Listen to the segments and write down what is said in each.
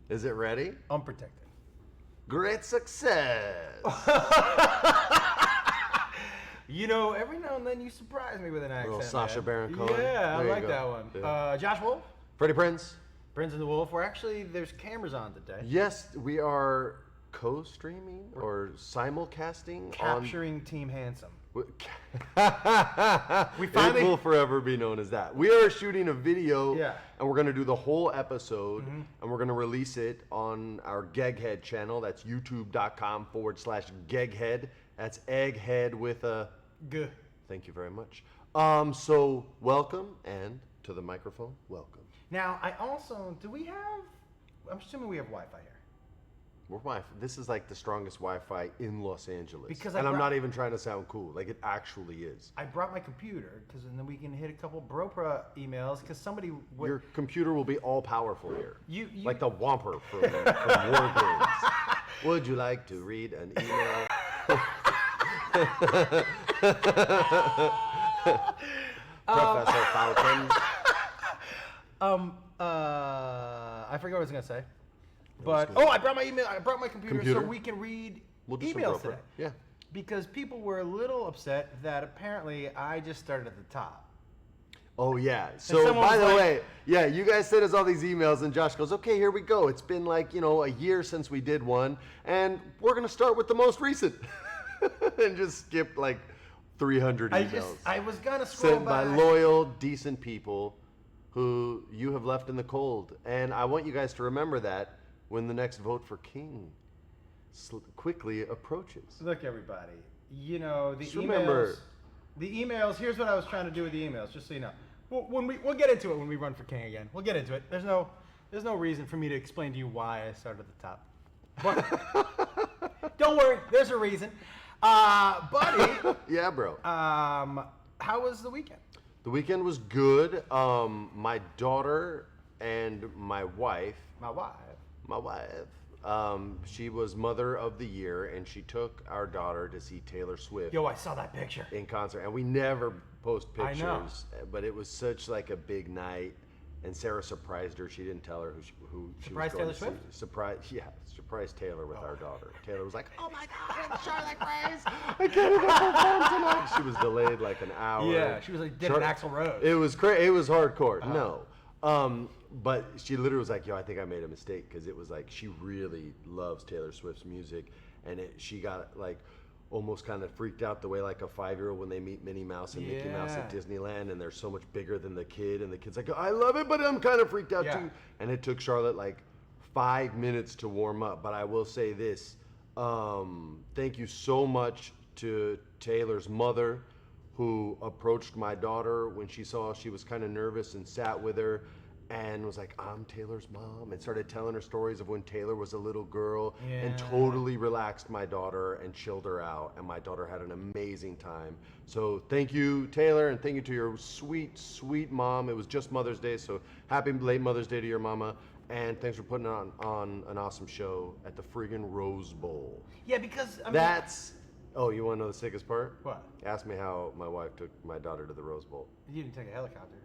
Is it ready? Unprotected. Great success. You know, every now and then you surprise me with an accent. Little Sacha man. Baron Cohen. Yeah, I There you like go. that one. Yeah. Josh Wolf, Freddie Prinze. Prinze and the Wolf. We're actually, there's cameras on today. Yes, we are co-streaming or simulcasting Capturing Team Handsome. on... We finally- It will forever be known as that. We are shooting a video, Yeah. and we're going to do the whole episode, and we're going to release it on our GEGGHEAD channel. That's youtube.com/GEGGHEAD. That's egghead with a... Good. Thank you very much. So, welcome, and to the microphone, welcome. Now, I also, do we have, I'm assuming we have Wi-Fi here. We're This is like the strongest Wi-Fi in Los Angeles. Because and I'm not even trying to sound cool. Like, it actually is. I brought my computer, because then we can hit a couple Bropra emails, because somebody would... Your computer will be all powerful here. You Like the Whomper from War Games. Would you like to read an email? Professor Falcon. I forgot what I was gonna say, but I brought my email. I brought my computer so we can read We'll do some emails Bropra. today. Yeah. Because people were a little upset that apparently I just started at the top. Oh yeah. So someone by was the like- way, yeah, you guys sent us all these emails, and Josh goes, "Okay, here we go. It's been like a year since we did one, and we're gonna start with the most recent," and just skipped like 300 emails. I was gonna scroll Sent by back. loyal, decent people who you have left in the cold. And I want you guys to remember that when the next vote for king quickly approaches. Look, everybody. You know the Just emails. remember- The emails. Here's what I was trying to do with the emails, just so you know. We'll get into it when we run for king again. We'll get into it. There's no reason for me to explain to you why I started at the top. But don't worry, there's a reason. Buddy. Yeah, bro. How was the weekend? The weekend was good. My daughter and my wife, she was Mother of the Year, and she took our daughter to see Taylor Swift. Yo, I saw that picture. In concert, and we never post I know. pictures, but it was such like a big night, and Sarah surprised her. She didn't tell her who she Surprised was going Taylor to see. Surprised Taylor with our daughter. Taylor was like, "Oh my God, it's Charlotte Grace! I can't even perform tonight." She was delayed like an hour. Yeah, she was like did an Axl Rose. It was crazy. It was hardcore. No. But she literally was like, "Yo, I think I made a mistake," because it was like she really loves Taylor Swift's music, and she got like almost kind of freaked out the way like a 5-year-old when they meet Minnie Mouse and Mickey Mouse at Disneyland, and they're so much bigger than the kid, and the kid's like, "I love it, but I'm kind of freaked out too." And it took Charlotte like 5 minutes to warm up. But I will say this: thank you so much to Taylor's mother, who approached my daughter when she saw she was kind of nervous and sat with her and was like, "I'm Taylor's mom," and started telling her stories of when Taylor was a little girl, and totally relaxed my daughter and chilled her out, and my daughter had an amazing time. So thank you, Taylor, and thank you to your sweet, sweet mom. It was just Mother's Day, so happy late Mother's Day to your mama, and thanks for putting on an awesome show at the friggin' Rose Bowl. Yeah, because I mean, Oh, you want to know the sickest part? What? Ask me how my wife took my daughter to the Rose Bowl. You didn't take a helicopter.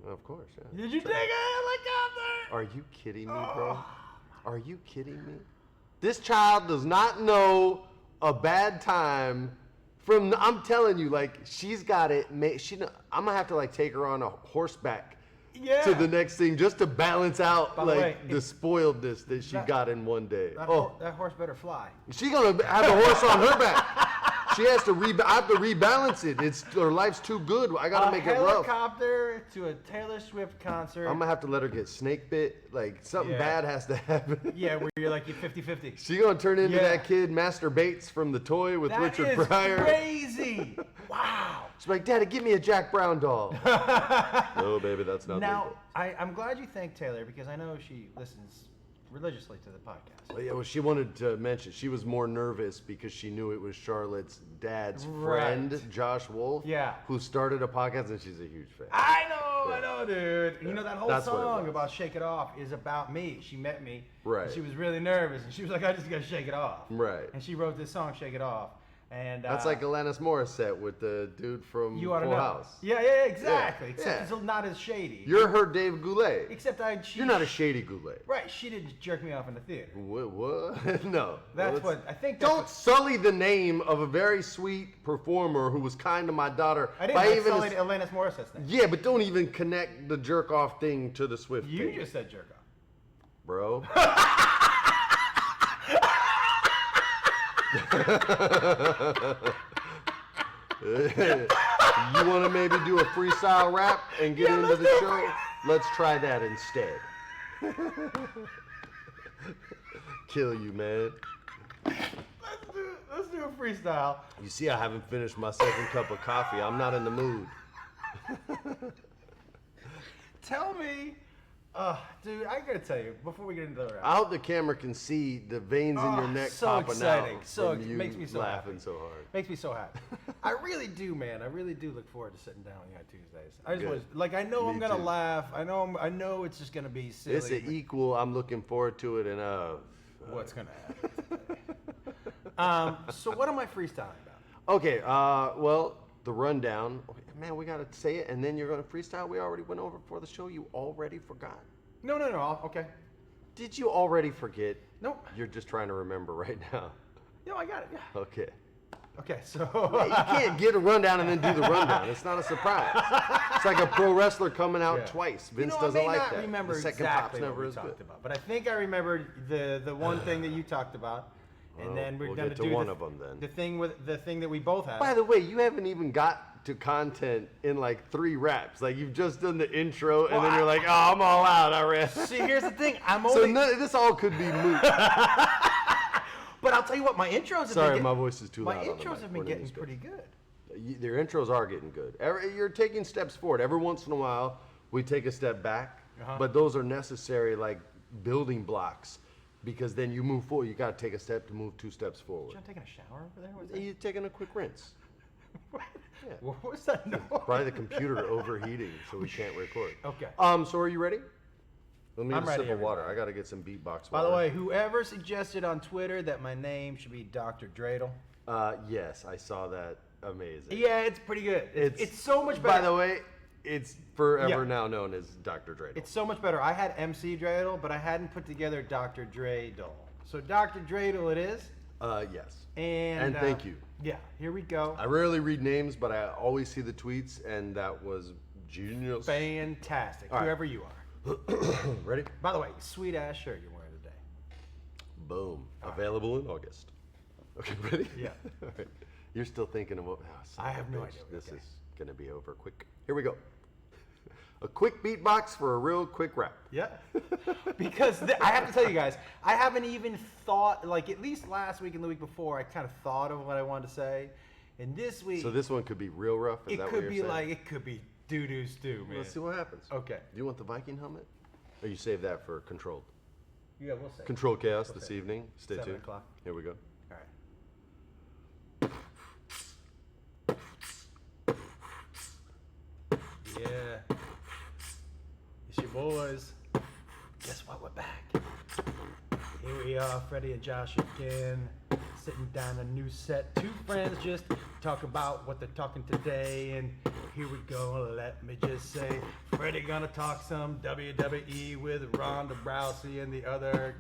Of course, yeah. Did you take a helicopter? Are you kidding me, bro? Are you kidding me? This child does not know a bad time from. I'm telling you, like she's got it. I'm gonna have to like take her on a horseback to the next thing just to balance out By the way, the spoiledness that she got in one day. That horse better fly. She gonna have the horse on her back. She has to I have to rebalance it. Her life's too good. I gotta make it rough. Helicopter to a Taylor Swift concert. I'm gonna have to let her get snake bit. Like something bad has to happen. Yeah, where you're like 50-50. She gonna turn into that kid Master Bates from The Toy with Richard Pryor. That is crazy. Wow. She's like, "Daddy, give me a Jack Brown doll." No, baby, that's not. Now, I'm glad you thanked Taylor because I know she listens religiously to the podcast. Well, yeah, well, she wanted to mention she was more nervous because she knew it was Charlotte's dad's friend, Josh Wolf, who started a podcast, and she's a huge fan. I know, dude. Yeah. You know that whole That's song about "Shake It Off" is about me. She met me, right? And she was really nervous, and she was like, "I just gotta shake it off," right? And she wrote this song, "Shake It Off." And That's like Alanis Morissette with the dude from you ought to Full know. House. Yeah, exactly. Yeah, Except yeah. it's not as shady. You're her Dave Goulet. Except You're not a shady Goulet. Right, she did jerk me off in the theater. What? No. That's what I think. Don't sully the name of a very sweet performer who was kind to my daughter. I didn't. I sullied Alanis Morissette's name. Yeah, but don't even connect the jerk off thing to the Swift You thing. just said jerk off. Bro. You want to maybe do a freestyle rap and get into the show? Let's try that instead. Kill you, man. Let's do a freestyle. You see, I haven't finished my second cup of coffee. I'm not in the mood. Tell me, dude, I gotta tell you before we get into the rap. I hope the camera can see the veins in your neck so popping exciting. out. So from it you makes me so laughing happy. so hard. Makes me so happy. I really do, man. I really do look forward to sitting down with you on Tuesdays. I just Good. was like, I know Me I'm gonna too. laugh. I know it's just gonna be silly. It's an equal. I'm looking forward to it, and What's gonna happen today. So what am I freestyling about? Okay. Well, the rundown. Man, we gotta say it, and then you're gonna freestyle. We already went over for the show. You already forgot. No. Okay. Did you already forget? Nope. You're just trying to remember right now. No, I got it. Yeah. Okay. Okay. So You can't get a rundown and then do the rundown. It's not a surprise. It's like a pro wrestler coming out Yeah. twice. Vince I doesn't may like not that. remember The second exactly pop's never what we as good. talked about, but I think I remembered the one thing that you talked about, and Well, then we're we'll gonna get to do one the, of 'em then. the thing that we both have. By the way, you haven't even got to content in like 3 raps. Like you've just done the intro, and Well, then you're like, "Oh, I'm all out. I ran." See, here's the thing. I'm So only. this all could be moot. But I'll tell you what, my intros have Sorry, been my voice is too my loud. on the intros mic. have been We're getting doing pretty good. this. Their intros are getting good. You're taking steps forward. Every once in a while, we take a step back, but those are necessary, like building blocks, because then you move forward. You got to take a step to move 2 steps forward. John taking a shower over there? What's that? You're taking a quick rinse. What? Yeah. What was that noise? Probably the computer overheating, so we can't record. Okay. So are you ready? Let me I'm get a ready, sip of water. everybody. I got to get some beatbox water. By the way, whoever suggested on Twitter that my name should be Dr. Dreidel. Yes, I saw that. Amazing. Yeah, it's pretty good. It's so much better. By the way, it's forever Yeah. now known as Dr. Dreidel. It's so much better. I had MC Dreidel, but I hadn't put together Dr. Dreidel. So Dr. Dreidel it is. Yes. And thank you. Yeah, here we go. I rarely read names, but I always see the tweets, and that was genius. Fantastic. All right. Whoever you are. Ready? By the way, sweet ass shirt you're wearing today. Boom. Available in August. Okay, ready? Yeah. All right. You're still thinking of what? I have no idea. This Okay. is going to be over quick. Here we go. A quick beatbox for a real quick rap. Yeah. Because I have to tell you guys, I haven't even thought, like at least last week and the week before, I kind of thought of what I wanted to say. And this week, So this one could be real rough? Is it that what could you're be saying? like, it could be doo-doo stew, man. Let's see what happens. Okay. Do you want the Viking helmet? Or you save that for controlled? Yeah, we'll say. Controlled chaos this Okay. evening. Stay 7 tuned. o'clock. Here we go. All right. Yeah. It's your boys. Guess what? We're back. Here we are, Freddie and Josh again, sitting down a new set. 2 friends just talk about what they're talking today, and here we go. Let me just say, Freddie gonna talk some WWE with Ronda Rousey and the other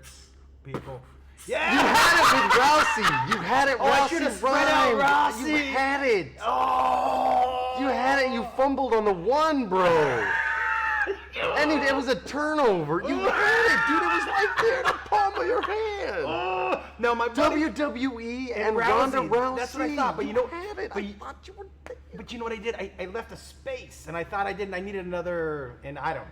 people. Yeah! You had it with Rousey. You had it. Oh, I Rousey should've spread out rhymed. You Rousey. had it. Oh! You had it. You fumbled on the 1, bro. And it was a turnover. You had it, dude. It was right there in the palm of your hand. Oh! No, my buddy, WWE and Ronda Rousey. That's what I thought, but you know, had it. but I you- thought you were. But you know what I did? I left a space, and I thought I didn't. I needed another, and I don't know.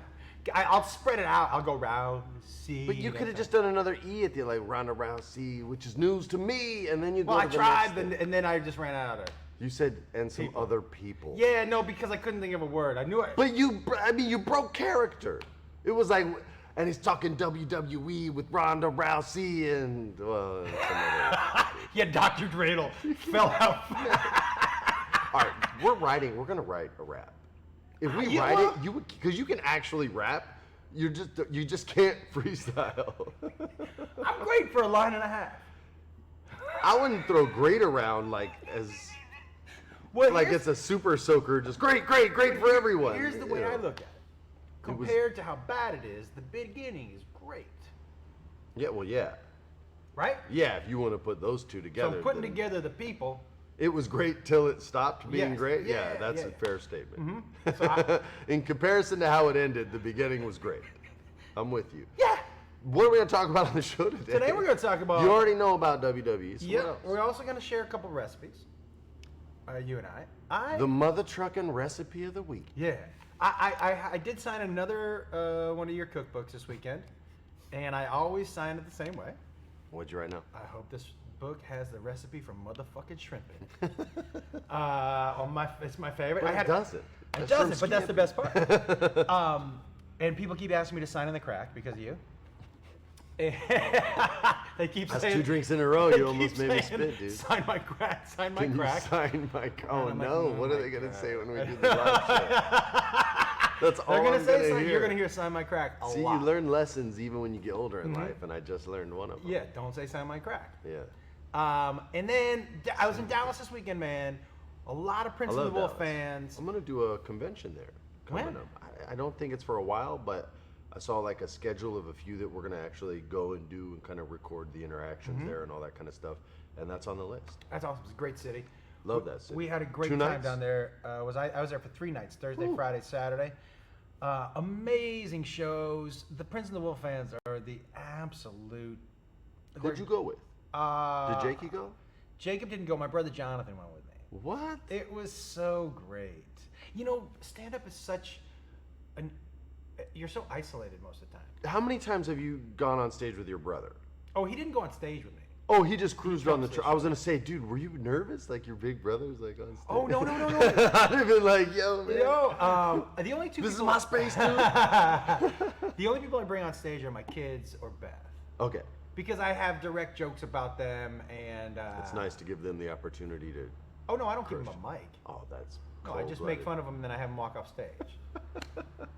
I'll spread it out. I'll go Rousey. But you could have just done another E at the like Ronda Rousey, which is news to me, and then you go Well, to I the tried, next thing. and then I just ran out of it. You said and some People. other people. Yeah, no, because I couldn't think of a word. I knew it. But you broke character. It was like, and he's talking WWE with Ronda Rousey and some other. Yeah, Dr. Dreidel fell out. All right, we're gonna write a rap. If we You write know? it, because you can actually rap. You just can't freestyle. I'm great for a line and a half. I wouldn't throw great around like as Well, like it's a super soaker. Just great for everyone. Here's the way I look at it. Compared to how bad it is, the beginning is great. Yeah, well, yeah. Right? Yeah, if you want to put those two So together. putting together the people. It was great till it stopped being Yes. great. Yeah, Yeah, that's yeah. a fair statement. So In comparison to how it ended, the beginning was great. I'm with you. yeah. What are we going to talk about on the show today? Today we're going to talk about. You already know about WWE. So Yeah. what else? We're also going to share a couple recipes. You and I. The mother trucking recipe of the week. Yeah. I did sign another one of your cookbooks this weekend, and I always sign it the same way. What'd you write now? I hope this book has the recipe for motherfucking shrimp in it. It's my favorite. But it doesn't. It doesn't, but that's the best part. And people keep asking me to sign in the crack because of you. They keep That's saying 2 drinks in a row. they You almost keep made me saying, spit, dude. Sign my crack. Sign my Can you crack. sign my? Oh I'm like, no! oh What are my they gonna God. say when we do the live show? That's all They're gonna I'm say gonna sign, hear. you're gonna hear sign my crack a See, lot. you learn lessons even when you get older in life, and I just learned one of them. Yeah, don't say sign my crack. Yeah. And then I was in Dallas this weekend, man. A lot of Prince I of the love Wolf Dallas. fans. I'm gonna do a convention there coming When? up. I don't think it's for a while, but I saw like a schedule of a few that we're gonna actually go and do and kind of record the interactions there and all that kind of stuff, and that's on the list. That's awesome. It's a great city. Love that city. We had a great 2 time nights? down there. I was there for 3 nights: Thursday, Friday, Saturday. Amazing shows. The Prince of the Wolf fans are the absolute. Who'd you go with? Did Jakey go? Jacob didn't go. My brother Jonathan went with me. What? It was so great. You know, stand up is such an. You're so isolated most of the time. How many times have you gone on stage with your brother? Oh, he didn't go on stage with me. Oh, he just cruised on the. comes to I was gonna say, dude, were you nervous? Like your big brother's like on stage. Oh no. I'd have been like, yo, man. The only two. This is people, my space, dude. The only people I bring on stage are my kids or Beth, Okay. because I have direct jokes about them, and It's nice to give them the opportunity to. Oh no, I don't give them a mic. Oh, that's. No, I just make fun of them and then I have them walk off stage.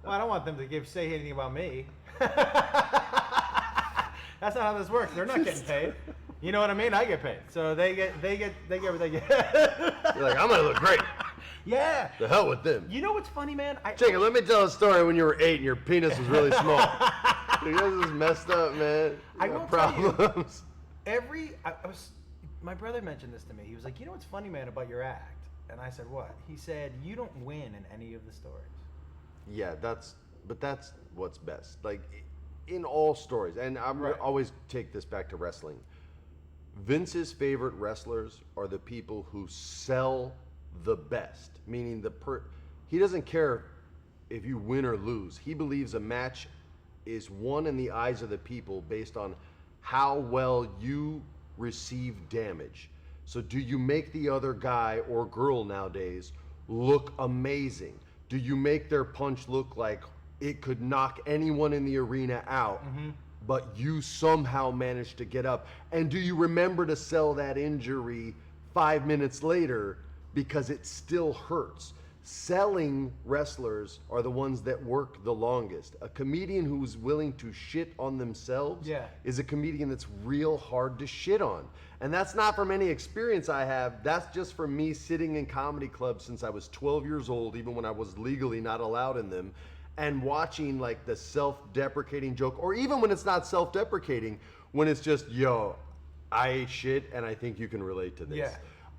Well, I don't want them to say anything about me. That's not how this works. They're not getting paid. You know what I mean? I get paid, so they get what they get. You're like, I'm gonna look great. Yeah. The hell with them. You know what's funny, man? Jacob, let me tell a story when you were 8 and your penis was really small. You guys is messed up, man. I You will got tell you. problems. My brother mentioned this to me. He was like, you know what's funny, man, about your act? And I said, what? He said, you don't win in any of the stories. Yeah, that's what's best. Like in all stories, and I'm always take this back to wrestling. Vince's favorite wrestlers are the people who sell the best, meaning he doesn't care if you win or lose. He believes a match is won in the eyes of the people based on how well you receive damage. So do you make the other guy or girl nowadays look amazing? Do you make their punch look like it could knock anyone in the arena out, but you somehow managed to get up? And do you remember to sell that injury 5 minutes later because it still hurts? Selling wrestlers are the ones that work the longest. A comedian who's willing to shit on themselves is a comedian that's real hard to shit on. And that's not from any experience I have. That's just from me sitting in comedy clubs since I was 12 years old, even when I was legally not allowed in them, and watching like the self-deprecating joke, or even when it's not self-deprecating, when it's just, yo, I ate shit and I think you can relate to this. Yeah.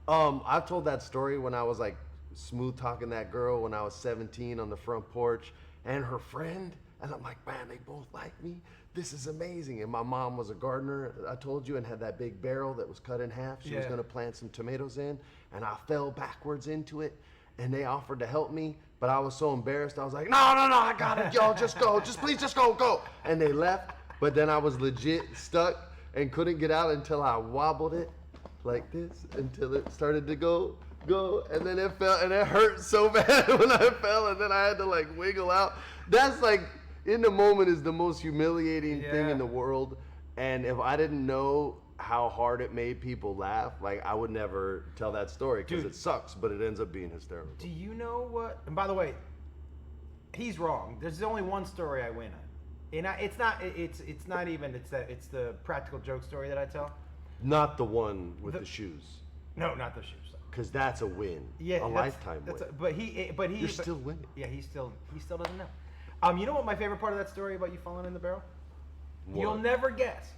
I've told that story when I was like smooth talking that girl when I was 17 on the front porch and her friend, and I'm like, man, they both like me. This is amazing. And my mom was a gardener, I told you, and had that big barrel that was cut in half. She was gonna plant some tomatoes in, and I fell backwards into it, and they offered to help me, but I was so embarrassed. I was like, no, I got it, y'all, just go, please go. And they left, but then I was legit stuck and couldn't get out until I wobbled it like this until it started to go, and then it fell, and it hurt so bad when I fell, and then I had to like wiggle out. That's like, in the moment, is the most humiliating thing in the world. And if I didn't know how hard it made people laugh, like I would never tell that story because it sucks, but it ends up being hysterical. Do you know what? And by the way, he's wrong. There's only one story I win on, and it's not even it's the practical joke story that I tell. Not the one with the shoes. No, not the shoes. Because that's a win. Yeah, a lifetime win. But he. You're still winning. Yeah, he still doesn't know. You know what my favorite part of that story about you falling in the barrel? What? You'll never guess.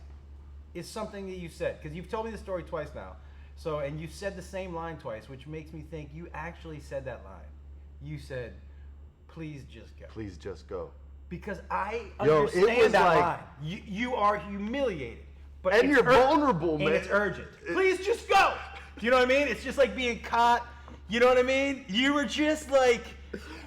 Is something that you said, because you've told me the story twice now. So, and you said the same line twice, which makes me think you actually said that line. You said, "Please just go." Please just go. Because I Yo, it understand was that like- line. You are humiliated, but And it's you're vulnerable, and man. it's urgent. Please just go. Do you know what I mean? It's just like being caught. You know what I mean? You were just like.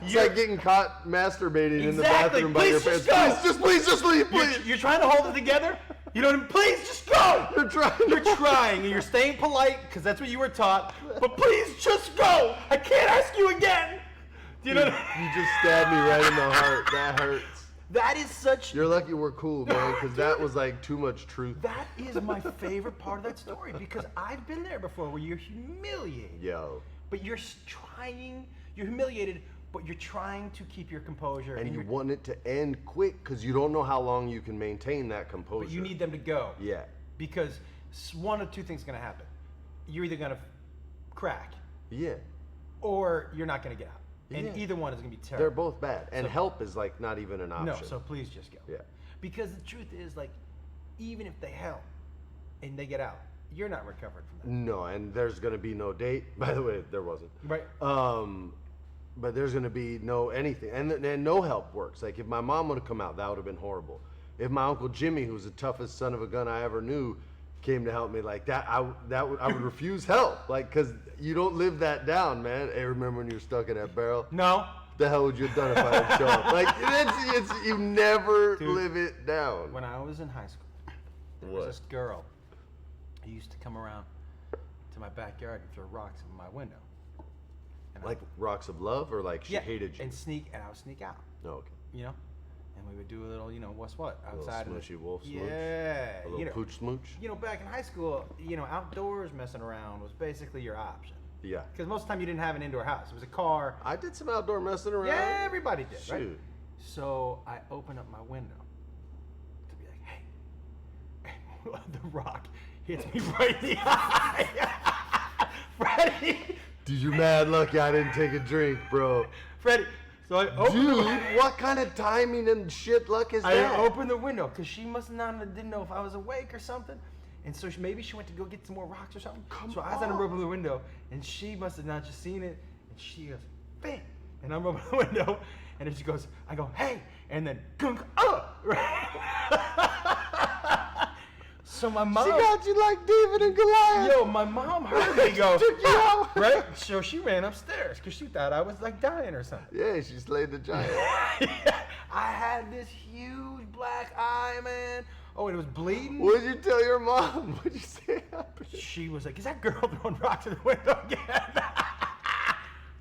It's like getting caught masturbating in the bathroom by your Please parents. just go. Please just leave, please. You're trying to hold it together. You know what I mean? Please just go. You're trying. You're trying, and you're staying polite because that's what you were taught. But please just go. I can't ask you again. Do you know? You just stabbed me right in the heart. That hurts. That is such. You're lucky we're cool, man, because that was like too much truth. That is my favorite part of that story because I've been there before where you're humiliated. Yo. But you're trying. You're humiliated, but you're trying to keep your composure. And you you're, want it to end quick because you don't know how long you can maintain that composure. But you need them to go. Yeah. Because one of two things is going to happen. You're either going to crack. Yeah. Or you're not going to get out. And Yeah. either one is going to be terrible. They're both bad. And So- help is like not even an option. No, so please just go. Yeah. Because the truth is, like, even if they help and they get out, you're not recovered from that. No, and there's gonna be no date. By the way, there wasn't. Right. But there's gonna be no anything, and no help works. Like if my mom would have come out, that would have been horrible. If my uncle Jimmy, who's the toughest son of a gun I ever knew, came to help me like that, I would refuse help. Like, cause you don't live that down, man. Hey, remember when you were stuck in that barrel? No. The hell would you have done if I had shown up? Like it's you never Dude, live it down. When I was in high school, there What? was this girl who used to come around to my backyard and throw rocks in my window. And Like rocks of love, or like she hated you? And I would sneak out. No, okay. You know? And we would do a little, what's what A little outside. smushy wolf smooch. Yeah. A little pooch smooch. Back in high school, outdoors messing around was basically your option. Yeah. Because most of the time you didn't have an indoor house. It was a car. I did some outdoor messing around. Yeah, everybody did, right? Shoot. So I opened up my window to be like, hey. The rock hits me right in the eye. Freddie. Dude, you're mad lucky I didn't take a drink, bro. Freddie. So I opened Dude, what kind of timing and shit luck is that? I opened the window because she must not didn't know if I was awake or something. And so maybe she went to go get some more rocks or something. So I was on the open the window, and she must have not just seen it. And she goes, bang. And I'm opening the window, and then she goes, I go, hey. And then, gunk, So my mom. She got you like David and Goliath. Yo, my mom heard me go. Took you out. Right? So she ran upstairs because she thought I was like dying or something. Yeah, she slayed the giant. Yeah, I had this huge black eye, man. Oh, and it was bleeding. What did you tell your mom? What did you say happened? She was like, is that girl throwing rocks in the window again?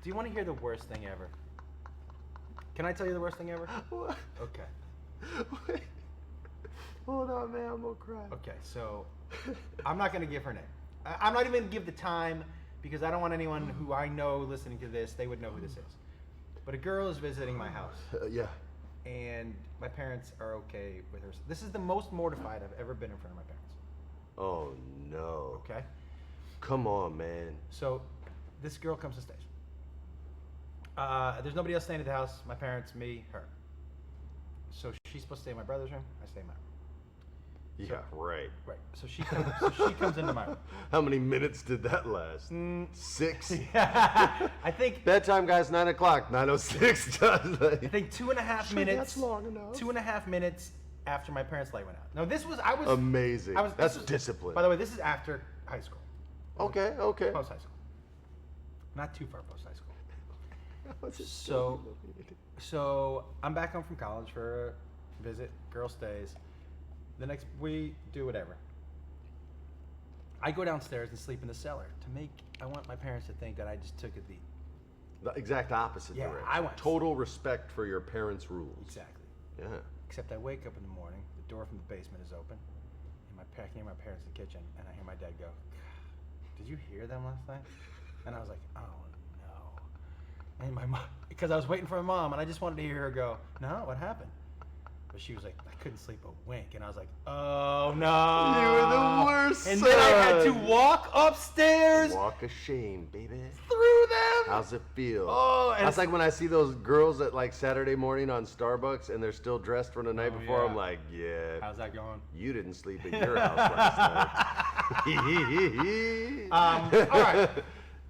Do you want to hear the worst thing ever? Can I tell you the worst thing ever? What? Okay. Wait. Hold on, man. I'm going to cry. Okay, so I'm not going to give her name. I'm not even going to give the time because I don't want anyone who I know listening to this, they would know who this is. But a girl is visiting my house. Yeah. And my parents are okay with her. This is the most mortified I've ever been in front of my parents. Oh, no. Okay? Come on, man. So this girl comes and stays. There's nobody else staying at the house. My parents, me, her. So she's supposed to stay in my brother's room. I stay in my room. Yeah, right. Right. So she comes into my room. How many minutes did that last? 6? I think Bedtime, guys, 9 o'clock. 9:06. I think 2.5 minutes. That's long enough. 2.5 minutes after my parents' light went out. Now I was Amazing. this That's was- discipline. By the way, this is after high school. Okay. Post high school. Not too far post high school. So I'm back home from college for a visit. Girl stays. The next we do whatever. I go downstairs and sleep in the cellar I want my parents to think that I just took it The exact opposite Yeah, direction. I want total respect for your parents' rules. exactly. Yeah. Except I wake up in the morning, the door from the basement is open, and I can hear my parents in the kitchen, and I hear my dad go, "Did you hear them last night?" And I was like, "Oh no!" And my mom, because I was waiting for my mom, and I just wanted to hear her go, "No, what happened?" But she was like, "I couldn't sleep a wink," and I was like, "Oh no!" You were the And then I had to walk upstairs Walk of shame, baby. through them. How's it feel? Oh, and That's like when I see those girls at like Saturday morning on Starbucks and they're still dressed from the night Oh, before. yeah. I'm like, yeah. How's that going? You didn't sleep at your house last night. All right.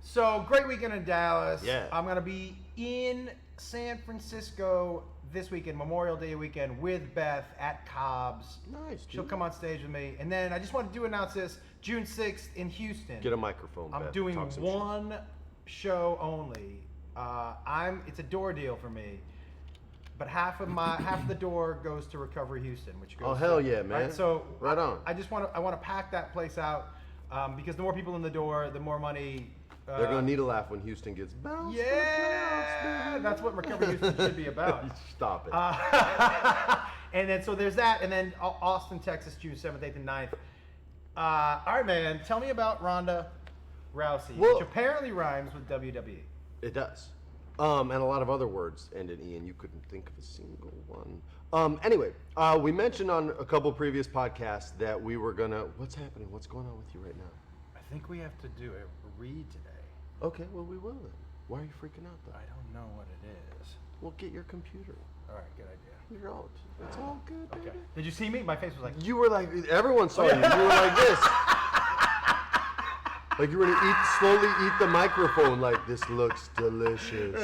So great weekend in Dallas. Yeah. I'm gonna be in San Francisco this weekend, Memorial Day weekend, with Beth at Cobb's. Nice, dude. She'll come on stage with me, and then I just wanted to announce this: June 6th in Houston. Get a microphone, I'm Beth. doing Talk some one show only. It's a door deal for me, but half the door goes to Recovery Houston, which goes. Oh, hell to, yeah, man. Right? So Right on. I want to pack that place out because the more people in the door, the more money. They're gonna need a laugh when Houston gets bounced. Yeah, that's what Recovery Houston should be about. Stop it. And then so there's that, and then Austin, Texas, June 7th, 8th, and 9th. All right, man. Tell me about Ronda Rousey, Well- which apparently rhymes with WWE. It does. And a lot of other words end in E, and you couldn't think of a single one. Anyway, we mentioned on a couple previous podcasts that we were gonna. What's happening? What's going on with you right now? I think we have to do a read today. Okay, well we will then. Why are you freaking out though? I don't know what it is. Well, get your computer. All right, good idea. You're out. It's all good, baby. Okay. Did you see me? My face was like. You were like, everyone saw you. You were like this. Like you were gonna slowly eat the microphone. Like this looks delicious.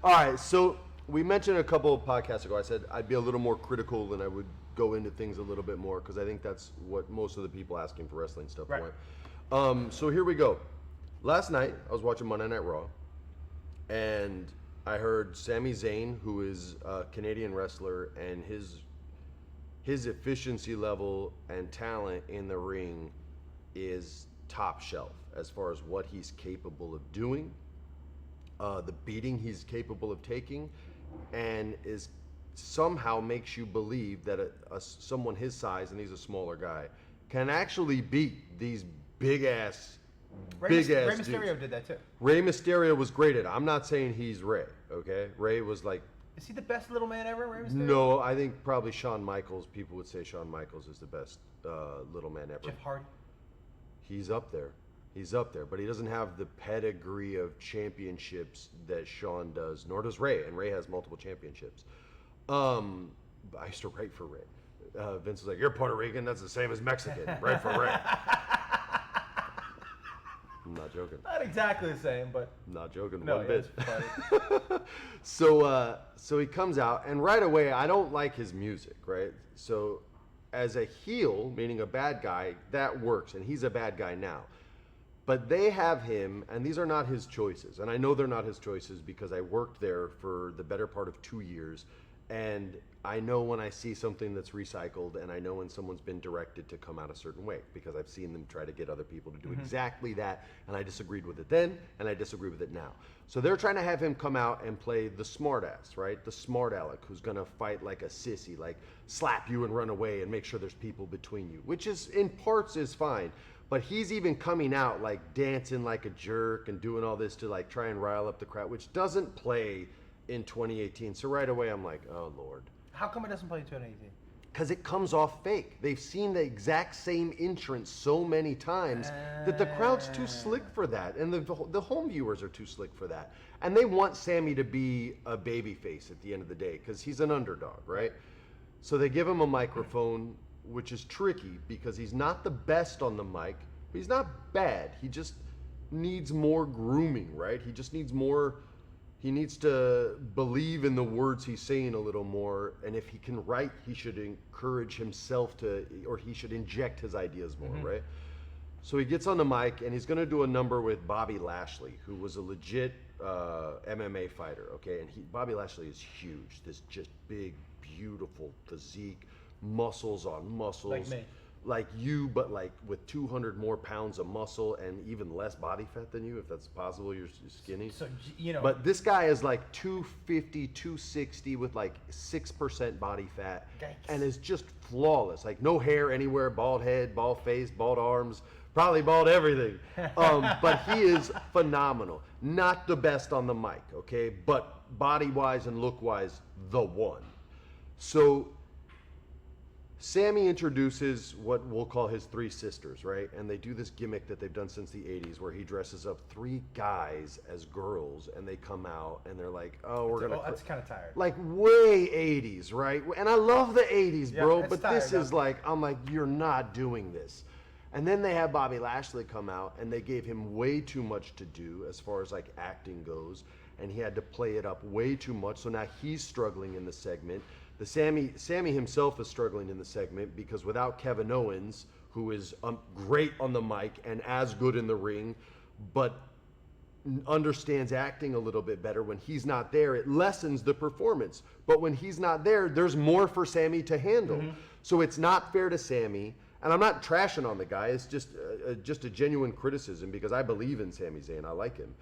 All right, so we mentioned a couple of podcasts ago. I said I'd be a little more critical and I would go into things a little bit more because I think that's what most of the people asking for wrestling stuff Right. want. So here we go. Last night I was watching Monday Night Raw, and I heard Sami Zayn, who is a Canadian wrestler, and his efficiency level and talent in the ring is top shelf as far as what he's capable of doing, the beating he's capable of taking, and is somehow makes you believe that someone his size, and he's a smaller guy, can actually beat these big ass Rey dudes. Mysterio did that too. Rey Mysterio was great at it. I'm not saying he's Rey, okay? Rey was like, Is he the best little man ever, Rey Mysterio? no, I think probably Shawn Michaels. People would say Shawn Michaels is the best little man ever. Jeff Hardy. He's up there. He's up there, but he doesn't have the pedigree of championships that Shawn does, nor does Rey, and Rey has multiple championships. I used to write for Rey. Vince was like, "You're Puerto Rican. That's the same as Mexican. Write for Rey." I'm not joking. Not exactly the same, but Not joking no, one yeah, bit. it's funny. So he comes out, and right away, I don't like his music, right? So as a heel, meaning a bad guy, that works, and he's a bad guy now. But they have him, and these are not his choices. And I know they're not his choices because I worked there for the better part of 2 years. And I know when I see something that's recycled, and I know when someone's been directed to come out a certain way because I've seen them try to get other people to do exactly that. And I disagreed with it then, and I disagree with it now. So they're trying to have him come out and play the smartass, right? The smart aleck who's going to fight like a sissy, like slap you and run away and make sure there's people between you, which is in parts is fine. But he's even coming out like dancing like a jerk and doing all this to like try and rile up the crowd, which doesn't play in 2018. So right away I'm like, oh Lord. How come it doesn't play in 2018? Because it comes off fake. They've seen the exact same entrance so many times that the crowd's too slick for that. And the home viewers are too slick for that. And they want Sammy to be a babyface at the end of the day because he's an underdog, right? So they give him a microphone, which is tricky because he's not the best on the mic, but he's not bad. He just needs more grooming, right? He just needs more, he needs to believe in the words he's saying a little more. And if he can write, he should encourage himself to, or he should inject his ideas more, right? So he gets on the mic and he's going to do a number with Bobby Lashley, who was a legit MMA fighter, okay? And Bobby Lashley is huge, this just big, beautiful physique, muscles on muscles. Like me. Like you, but like with 200 more pounds of muscle and even less body fat than you, if that's possible. You're skinny. So, you know. But this guy is like 250, 260 with like 6% body fat. Yikes. And is just flawless. Like no hair anywhere, bald head, bald face, bald arms, probably bald everything. But he is phenomenal. Not the best on the mic, okay? But body-wise and look-wise, the one. So Sammy introduces what we'll call his three sisters, right? And they do this gimmick that they've done since the 80s where he dresses up three guys as girls and they come out and they're like, oh, we're going to... that's kind of tired. Like way 80s, right? And I love the 80s, bro, but tired, this is like, I'm like, you're not doing this. And then they have Bobby Lashley come out and they gave him way too much to do as far as like acting goes. And he had to play it up way too much. So now he's struggling in the segment. The Sammy himself is struggling in the segment because without Kevin Owens, who is great on the mic and as good in the ring, but understands acting a little bit better, when he's not there, it lessens the performance. But when he's not there, there's more for Sammy to handle. So it's not fair to Sammy. And I'm not trashing on the guy. It's just a genuine criticism because I believe in Sami Zayn. I like him.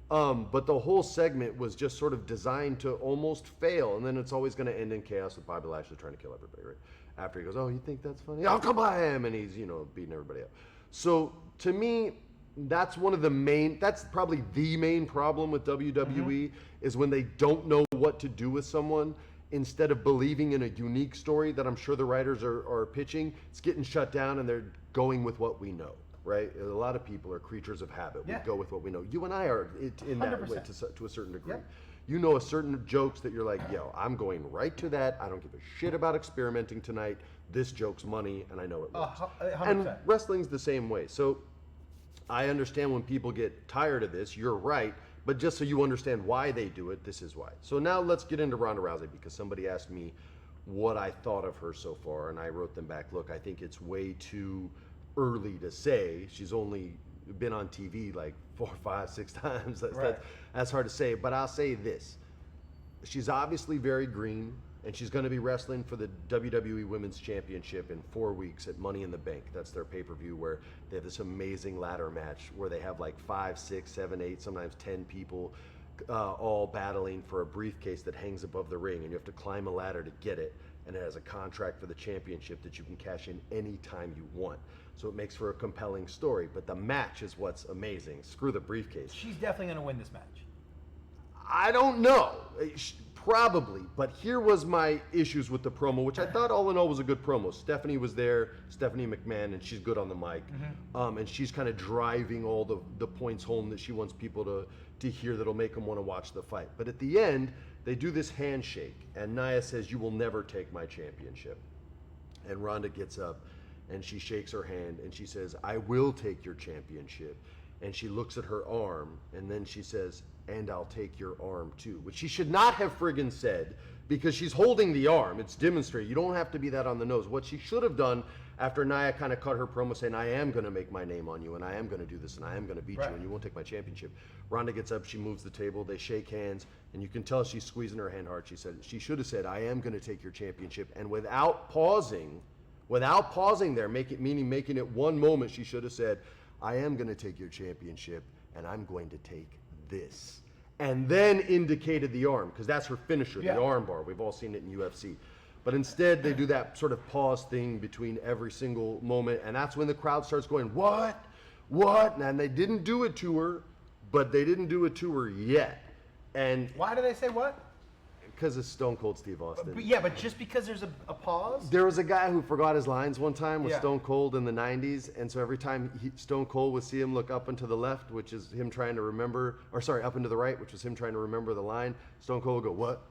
But the whole segment was just sort of designed to almost fail, and then it's always going to end in chaos with Bobby Lashley trying to kill everybody, right? After he goes, oh, you think that's funny? I'll come by him, and he's, beating everybody up. So to me, that's that's probably the main problem with WWE is when they don't know what to do with someone. Instead of believing in a unique story that I'm sure the writers are pitching, it's getting shut down, and they're going with what we know. Right? A lot of people are creatures of habit. We go with what we know. You and I are in that 100%. Way to a certain degree. Yep. You know a certain jokes that you're like, yo, I'm going right to that. I don't give a shit about experimenting tonight. This joke's money, and I know it works. 100%. And wrestling's the same way. So I understand when people get tired of this. You're right. But just so you understand why they do it, this is why. So now let's get into Ronda Rousey because somebody asked me what I thought of her so far, and I wrote them back, look, I think it's way too early to say. She's only been on TV like 4, 5, 6 times. That's hard to say, but I'll say this. She's obviously very green, and she's going to be wrestling for the WWE Women's Championship in 4 weeks at Money in the Bank. That's their pay-per-view where they have this amazing ladder match where they have like 5, 6, 7, 8, sometimes 10 people all battling for a briefcase that hangs above the ring, and you have to climb a ladder to get it, and it has a contract for the championship that you can cash in anytime you want. So it makes for a compelling story, but the match is what's amazing. Screw the briefcase. She's definitely going to win this match. I don't know. Probably, but here was my issues with the promo, which I thought all in all was a good promo. Stephanie was there, Stephanie McMahon, and she's good on the mic. And she's kind of driving all the points home that she wants people to hear that'll make them want to watch the fight. But at the end, they do this handshake, and Nia says, you will never take my championship. And Ronda gets up, and she shakes her hand, and she says, I will take your championship. And she looks at her arm, and then she says, and I'll take your arm too, which she should not have friggin' said because she's holding the arm. It's demonstrated. You don't have to be that on the nose. What she should have done after Nia kind of cut her promo saying, I am going to make my name on you, and I am going to do this, and I am going to beat you, and you won't take my championship. Ronda gets up, she moves the table, they shake hands, and you can tell she's squeezing her hand hard. She should have said, I am going to take your championship, and without pausing there, making it one moment, she should have said, I am going to take your championship, and I'm going to take this. And then indicated the arm, because that's her finisher, the arm bar. We've all seen it in UFC. But instead, they do that sort of pause thing between every single moment, and that's when the crowd starts going, what? What? And they didn't do it to her, but they didn't do it to her yet. And why do they say what? Because it's Stone Cold Steve Austin. But just because there's a pause? There was a guy who forgot his lines one time with Stone Cold in the 90s, and so every time Stone Cold would see him look up and to the left, which is him trying to remember, up and to the right, which was him trying to remember the line, Stone Cold would go, what?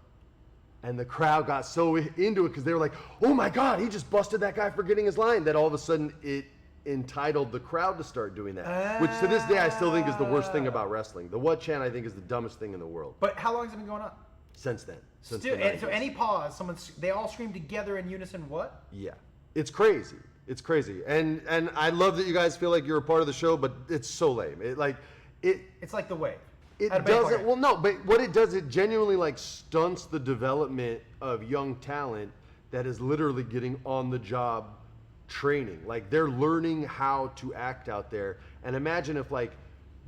And the crowd got so into it because they were like, oh my God, he just busted that guy forgetting his line, that all of a sudden it entitled the crowd to start doing that, which to this day I still think is the worst thing about wrestling. The what chant I think is the dumbest thing in the world. But how long has it been going on? Since then. So any pause, they all scream together in unison, what? Yeah. It's crazy. It's crazy. And I love that you guys feel like you're a part of the show, but it's so lame. It's like the wave. It doesn't, well, no, but what it does, it genuinely like stunts the development of young talent that is literally getting on the job training. Like they're learning how to act out there. And imagine if like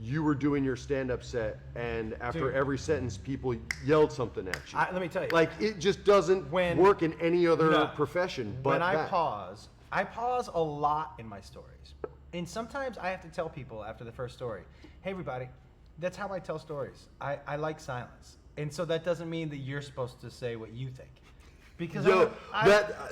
you were doing your stand-up set and after every sentence people yelled something at you. Let me tell you. Like it just doesn't work in any other profession but when I pause a lot in my stories. And sometimes I have to tell people after the first story, hey everybody, that's how I tell stories. I like silence. And so that doesn't mean that you're supposed to say what you think. Because Yo,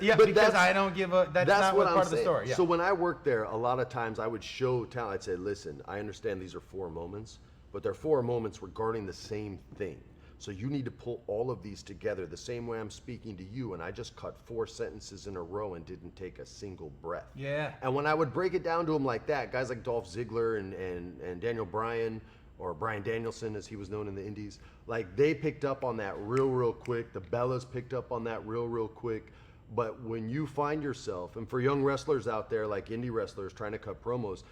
because I don't give a. That's not what part of the story. Yeah. So when I worked there, a lot of times I would show talent. I'd say, listen, I understand these are 4 moments, but they're 4 moments regarding the same thing. So you need to pull all of these together the same way I'm speaking to you, and I just cut 4 sentences in a row and didn't take a single breath. Yeah. And when I would break it down to them like that, guys like Dolph Ziggler and Daniel Bryan, or Bryan Danielson as he was known in the Indies, like they picked up on that real quick. The Bellas picked up on that real quick. But when you find yourself, and for young wrestlers out there, like indie wrestlers trying to cut promos,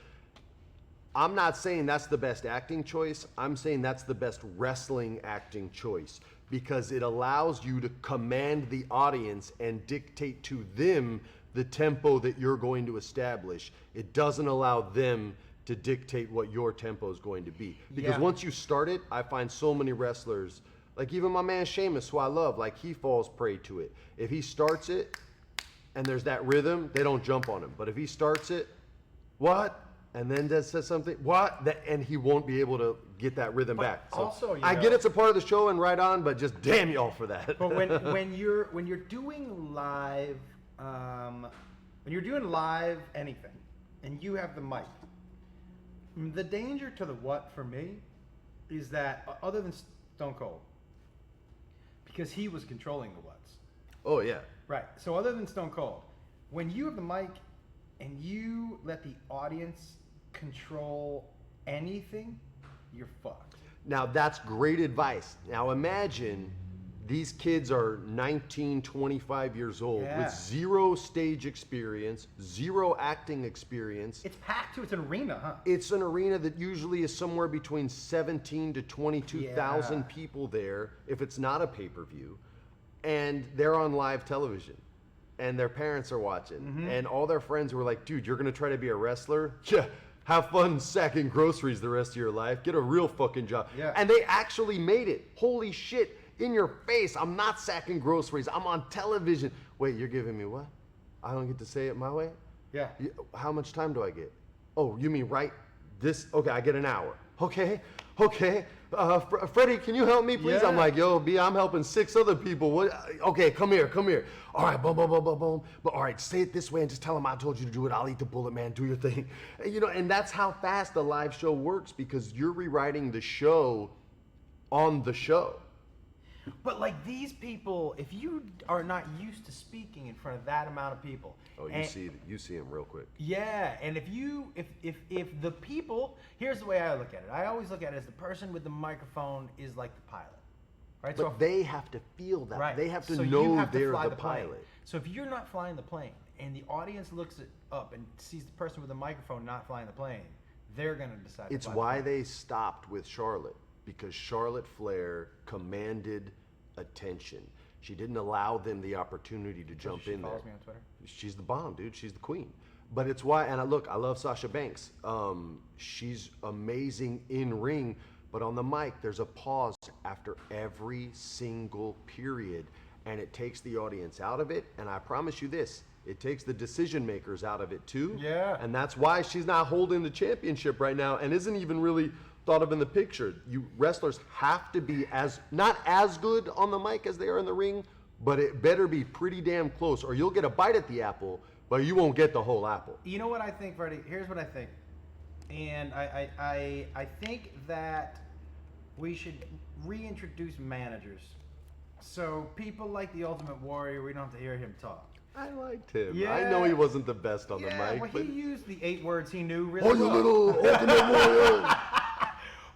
I'm not saying that's the best acting choice. I'm saying that's the best wrestling acting choice, because it allows you to command the audience and dictate to them the tempo that you're going to establish. It doesn't allow them to dictate what your tempo is going to be. Because once you start it, I find so many wrestlers, like even my man Sheamus, who I love, like he falls prey to it. If he starts it and there's that rhythm, they don't jump on him. But if he starts it, what? And then says something, what? And he won't be able to get that rhythm back. So also, I get it's a part of the show and right on, but just damn y'all for that. But when you're doing live, anything, and you have the mic, the danger to the what for me is that other than Stone Cold, because he was controlling the whats. Oh yeah. Right. So other than Stone Cold, when you have the mic and you let the audience control anything, you're fucked. Now that's great advice. Now imagine these kids are 19, 25 years old with 0 stage experience, 0 acting experience. It's packed to, it's an arena, huh? It's an arena that usually is somewhere between 17 to 22,000 people there, if it's not a pay-per-view, and they're on live television. And their parents are watching, and all their friends were like, dude, you're gonna try to be a wrestler? Yeah, have fun sacking groceries the rest of your life. Get a real fucking job. Yeah. And they actually made it. Holy shit, in your face. I'm not sacking groceries. I'm on television. Wait, you're giving me what? I don't get to say it my way? Yeah. How much time do I get? Oh, you mean right this? Okay, I get an hour. Okay. Freddie, can you help me, please? Yeah. I'm like, yo, B, I'm helping 6 other people. What? Okay, come here. All right, boom. But all right, say it this way and just tell them I told you to do it. I'll eat the bullet, man. Do your thing. And that's how fast the live show works, because you're rewriting the show on the show. But like these people, if you are not used to speaking in front of that amount of people, you see them real quick. Yeah, and if the people, here's the way I look at it. I always look at it as the person with the microphone is like the pilot, right? But they have to feel that. Right. They have to So you know have to they're fly the plane. pilot. So if you're not flying the plane and the audience looks up and sees the person with the microphone not flying the plane, they're gonna decide. It's to fly why the plane. they stopped with Charlotte, because Charlotte Flair commanded attention. She didn't allow them the opportunity to jump in there. She follows me on Twitter. She's the bomb, dude. She's the queen. But it's why, and I love Sasha Banks. She's amazing in ring, but on the mic, there's a pause after every single period, and it takes the audience out of it. And I promise you this, it takes the decision makers out of it too. Yeah. And that's why she's not holding the championship right now, and isn't even really thought of in the picture. You wrestlers have to be not as good on the mic as they are in the ring, but it better be pretty damn close, or you'll get a bite at the apple, but you won't get the whole apple. You know what I think, Freddie? Here's what I think. And I think that we should reintroduce managers. So people like the Ultimate Warrior, we don't have to hear him talk. I liked him. Yeah. I know he wasn't the best on the mic. Well, but he used the 8 words he knew really oh, you well. little Ultimate Warrior.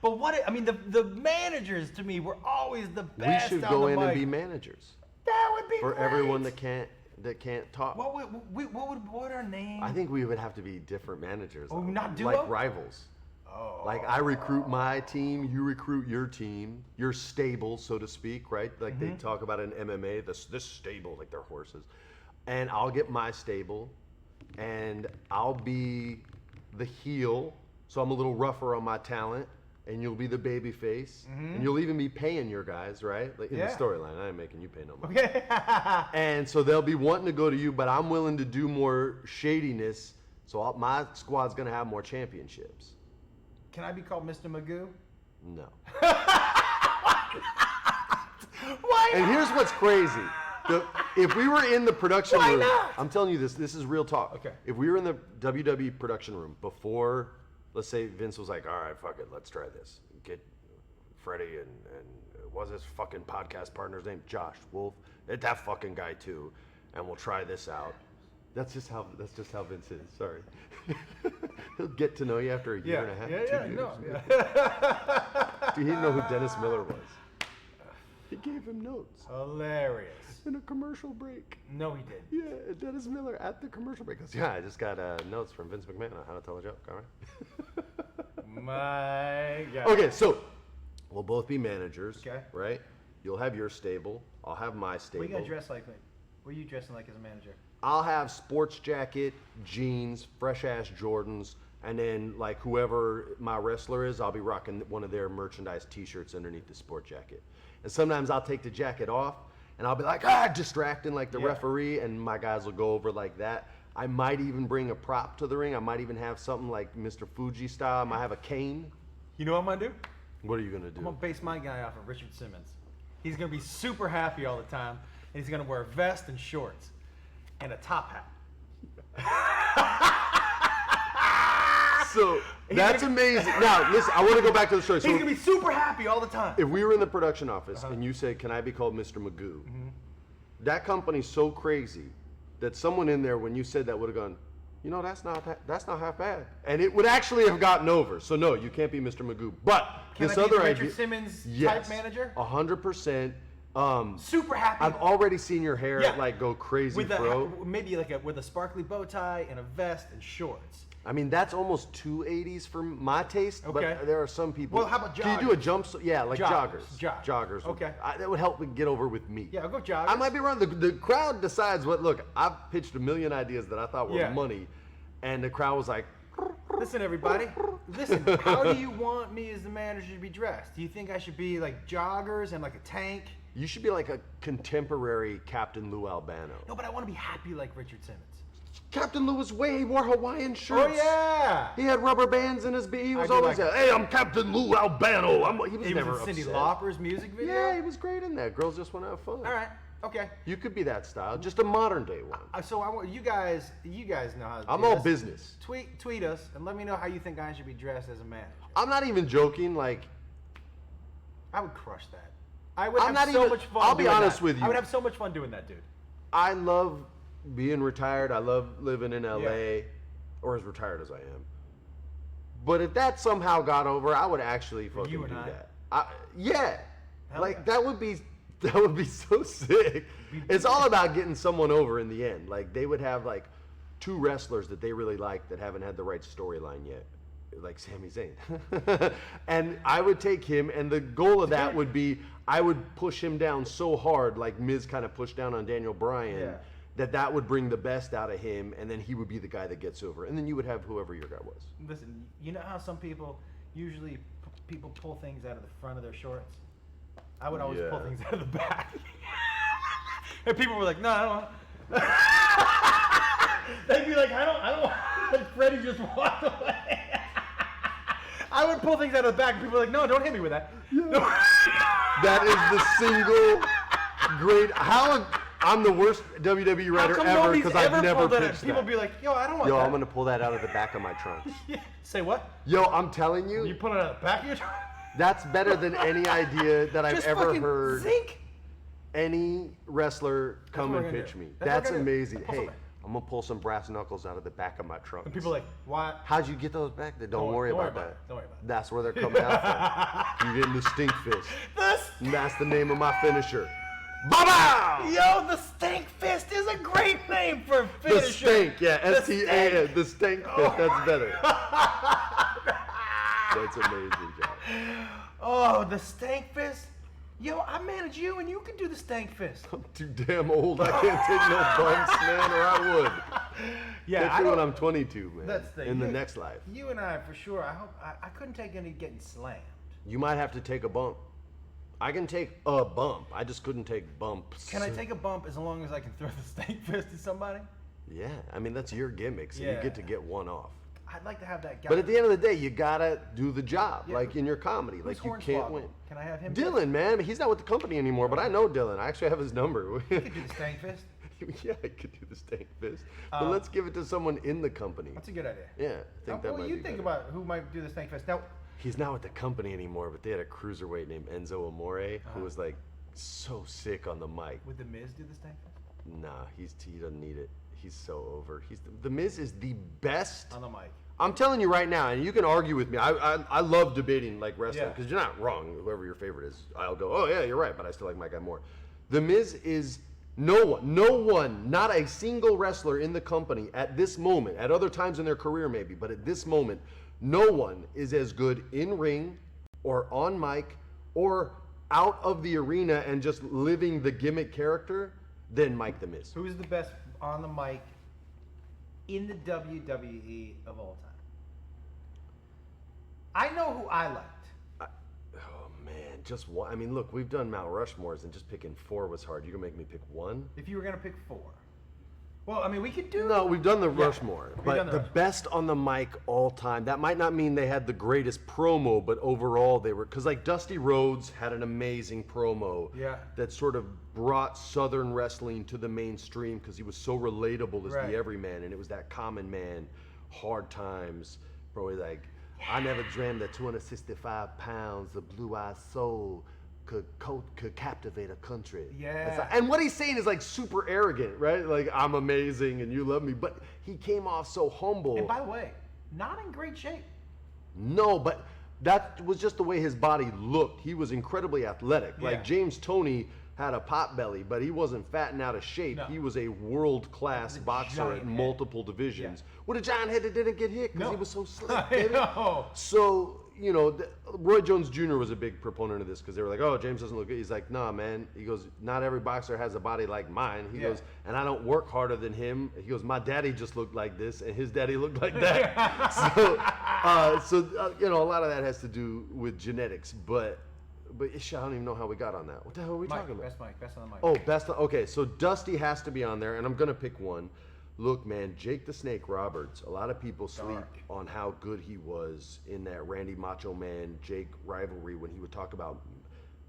But the managers to me were always the best. We should on go the in and mic. be managers. That would be for great. everyone that can't talk. What would our name? I think we would have to be different managers. Oh, not duo? Like rivals. Oh. Like I recruit my team, you recruit your team, your stable, so to speak, right? Like they talk about in MMA, this stable, like they're horses. And I'll get my stable, and I'll be the heel, so I'm a little rougher on my talent, and you'll be the baby face, and you'll even be paying your guys, right? Like in the storyline, I ain't making you pay no money. Okay. And so they'll be wanting to go to you, but I'm willing to do more shadiness, so my squad's gonna have more championships. Can I be called Mr. Magoo? No. Why? And here's what's crazy. If we were in the production Why room, not? I'm telling you this is real talk. Okay. If we were in the WWE production room before, let's say Vince was like, all right, fuck it, let's try this. Get Freddie and what's his fucking podcast partner's name? Josh Wolf. That fucking guy too. And we'll try this out. That's just how Vince is. Sorry. He'll get to know you after a year and a half. 2 years. Dude, he didn't know who Dennis Miller was. He gave him notes. Hilarious. In a commercial break. No, he did. Yeah, Dennis Miller at the commercial break goes, yeah, I just got notes from Vince McMahon on how to tell a joke. All right. My God. Okay, so we'll both be managers. Okay. Right? You'll have your stable. I'll have my stable. What are you gonna dress like? What are you dressing like as a manager? I'll have sports jacket, jeans, fresh ass Jordans, and then like whoever my wrestler is, I'll be rocking one of their merchandise T-shirts underneath the sport jacket. And sometimes I'll take the jacket off, and I'll be like, distracting like the referee, and my guys will go over like that. I might even bring a prop to the ring. I might even have something like Mr. Fuji style. I might have a cane. You know what I'm gonna do? What are you gonna do? I'm gonna base my guy off of Richard Simmons. He's gonna be super happy all the time, and he's gonna wear a vest and shorts and a top hat. So that's amazing. Now, listen, I want to go back to the story. He's gonna be super happy all the time. If we were in the production office and you said, "Can I be called Mr. Magoo?" That company's so crazy that someone in there, when you said that, would have gone, "You know, that's not half bad," and it would actually have gotten over. So no, you can't be Mr. Magoo. But Can this I be other the Richard idea, Simmons yes, type manager? 100%. Super happy. I've already seen your hair Yeah. like go crazy, with bro. maybe like with a sparkly bow tie and a vest and shorts. I mean, that's almost too 80s for my taste, Okay. but there are some people. Well, how about Can you do a jumpsuit? Yeah, like joggers. Joggers. Okay. That would help get over with me. Yeah, I'll go joggers. I might be wrong. The crowd decides what. Look, I've pitched a million ideas that I thought were money, and the crowd was like, Listen, everybody. Listen, how do you want me as the manager to be dressed? Do you think I should be like joggers and like a tank? you should be like a contemporary Captain Lou Albano. No, but I want to be happy like Richard Simmons. Captain Lou was he wore Hawaiian shirts. Oh yeah. He had rubber bands in his beard. He was do always like- hey, I'm Captain Lou Albano. He was He never was in Cyndi upset. Lauper's music video. Yeah, he was great in that. Girls just want to have fun. All right. Okay. You could be that style, just a modern day one. So I want you guys know how to do I'm all this. business. Tweet us and let me know how you think I should be dressed as a manager. I'm not even joking. Like, I would crush that. I would I'm have not so even- much fun. I'll be doing honest that. with you. I would have so much fun doing that, dude. I love being retired. I love living in LA, Yeah. or as retired as I am. But if that somehow got over, I would actually fucking you and do I? that. Yeah, Hell like yeah. that would be so sick. It's all about getting someone over in the end. Like they would have like two wrestlers that they really like that haven't had the right storyline yet, like Sami Zayn. And I would take him, and the goal of that would be I would push him down so hard, like Miz kind of pushed down on Daniel Bryan. Yeah. That would bring the best out of him, and then he would be the guy that gets over, and then you would have whoever your guy was. Listen, you know how some people usually people pull things out of the front of their shorts? I would always pull Yeah. things out of the back. And people were like, no, I don't. They'd be like, I don't. And Freddie just walked away. I would pull things out of the back, and people were like, no, don't hit me with that. No. That is the single great. I'm the worst WWE How writer come ever nobody's because I've ever never pulled that out? pitched People that. be like, yo, I don't want Yo, that. I'm gonna pull that out of the back of my trunks. Say what? Yo, I'm telling you, You put it out of the back of your trunk? that's better than any idea that I've Just ever fucking heard. zinc. Any wrestler come what and we're gonna pitch do. me. That's what That's we're gonna do. amazing. Pull Hey, something. I'm gonna pull some brass knuckles out of the back of my trunks. And people are like, why? How'd you get those back there? Don't worry about that. Don't worry about it. That's where they're coming out from. You're getting the stink fist. And that's the name of my finisher. Ba-bow! Yo, the Stank Fist is a great name for a The finisher. stank, yeah, The S-T-A-N, stank. the stank fist, that's better. That's amazing, John. Oh, the Stank Fist? Yo, I manage you and you can do the Stank Fist. I'm too damn old, I can't take no bumps, man, or I would. Yeah, Especially when I'm 22, man, That's the in the you- next life. You and I, for sure, I couldn't take any getting slammed. You might have to take a bump. I can take a bump, I just couldn't take bumps. Can I take a bump as long as I can throw the Stank Fist at somebody? Yeah, I mean, that's your gimmick, so you Yeah. get to get one off. I'd like to have that guy. But at the end of the day, you gotta do the job, Yeah. like in your comedy. Who's Like you can't Hornswoggle? win. Can I have him? Dylan, man, he's not with the company anymore, but I know Dylan. I actually have his number. He could do the stank fist. Yeah, I could do the stank fist. But let's give it to someone in the company. That's a good idea. Yeah, I think that What might do you be think better. about who might do the stank fist? Now, He's not with the company anymore, but they had a cruiserweight named Enzo Amore who was like so sick on the mic. would the Miz do the stank fist? Nah, he doesn't need it. He's so over. The Miz is the best. On the mic. I'm telling you right now, and you can argue with me. I love debating like wrestling Yeah. because you're not wrong. Whoever your favorite is, I'll go, oh yeah, you're right, but I still like my guy more. The Miz is no one, not a single wrestler in the company at this moment, at other times in their career maybe, but at this moment, no one is as good in ring or on mic or out of the arena and just living the gimmick character than Mike the Miz. Who's the best on the mic in the WWE of all time? I know who I liked. Oh man, just one. I mean, look, we've done Mount Rushmores, and just picking 4 was hard. You gonna make me pick 1? If you were gonna pick 4, well, I mean, we could do. No, we've done the Yeah, Rushmore, we've but done the the Rushmore. best on the mic all time. That might not mean they had the greatest promo, but overall they were. Because like Dusty Rhodes had an amazing promo. Yeah. That sort of brought Southern wrestling to the mainstream because he was so relatable as Right. the everyman, and it was that common man, hard times, bro. He's like, I never dreamed that 265 pounds of blue-eyed soul could captivate a country. Yeah. It's like- and what he's saying is like super arrogant, right? Like, I'm amazing and you love me. But he came off so humble. And by the way, not in great shape. No, but that was just the way his body looked. He was incredibly athletic. Yeah. Like James Toney had a pot belly, but he wasn't fat and out of shape. No. He was a world-class With a boxer giant at head. multiple divisions. Yeah. With a giant head that didn't get hit because No. he was so slick, I baby. know. So, you know, Roy Jones Jr. was a big proponent of this because they were like, oh, James doesn't look good. He's like, nah, man. He goes, not every boxer has a body like mine. He Yeah. goes, and I don't work harder than him. He goes, my daddy just looked like this, and his daddy looked like that. You know, a lot of that has to do with genetics. But I don't even know how we got on that. What the hell are we talking about? Best on the mic. Oh, best. Okay, so Dusty has to be on there, and I'm gonna pick one. Look, man, Jake the Snake Roberts. A lot of people sleep Dark. on how good he was in that Randy Macho Man Jake rivalry when he would talk about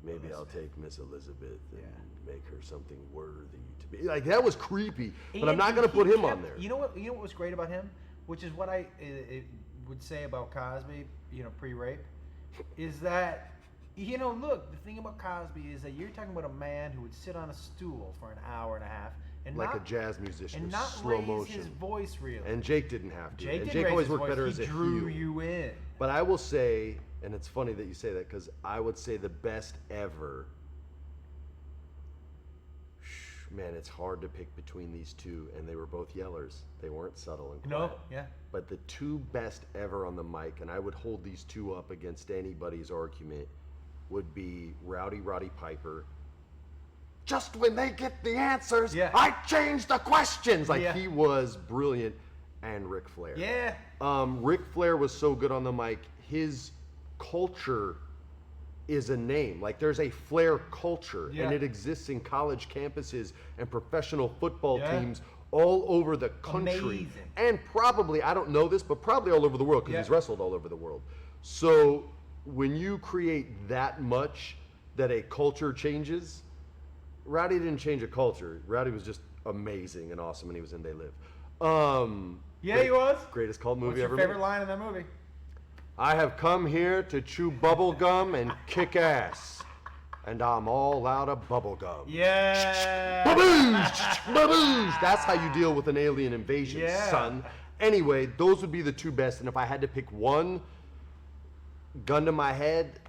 maybe I'll take Miss Elizabeth and make her something worthy to be. Like that was creepy, but I'm And not gonna he put him kept- on there. You know what? You know what was great about him, which is what I would say about Cosby. You know, pre-rape, is that look, the thing about Cosby is that you're talking about a man who would sit on a stool for an hour and a half and Like not, a jazz musician, and in not slow raise motion. his voice really. And Jake didn't have to. Jake and did Jake raise always his worked voice. better He as a drew heel. you in. But I will say, and it's funny that you say that because I would say the best ever. Man, it's hard to pick between these two, and they were both yellers. They weren't subtle and quiet. No, yeah. But the 2 best ever on the mic, and I would hold these 2 up against anybody's argument, would be Rowdy Roddy Piper. Just when they get the answers, Yeah. I change the questions. Like Yeah. he was brilliant, and Ric Flair. Yeah. Ric Flair was so good on the mic. His culture is a name. Like there's a Flair culture, Yeah. and it exists in college campuses and professional football Yeah. teams all over the country. Amazing. And probably, I don't know this, but probably all over the world because Yeah. he's wrestled all over the world. So when you create that much that a culture changes, Rowdy didn't change a culture. Rowdy was just amazing and awesome, and he was in They Live. Yeah, he was. Greatest cult movie What's your ever favorite made. line in that movie? I have come here to chew bubble gum and kick ass, and I'm all out of bubble gum. Yeah. Baboosh! Baboosh! That's how you deal with an alien invasion, Yeah. son. Anyway, those would be the 2 best, and if I had to pick one, gun to my head,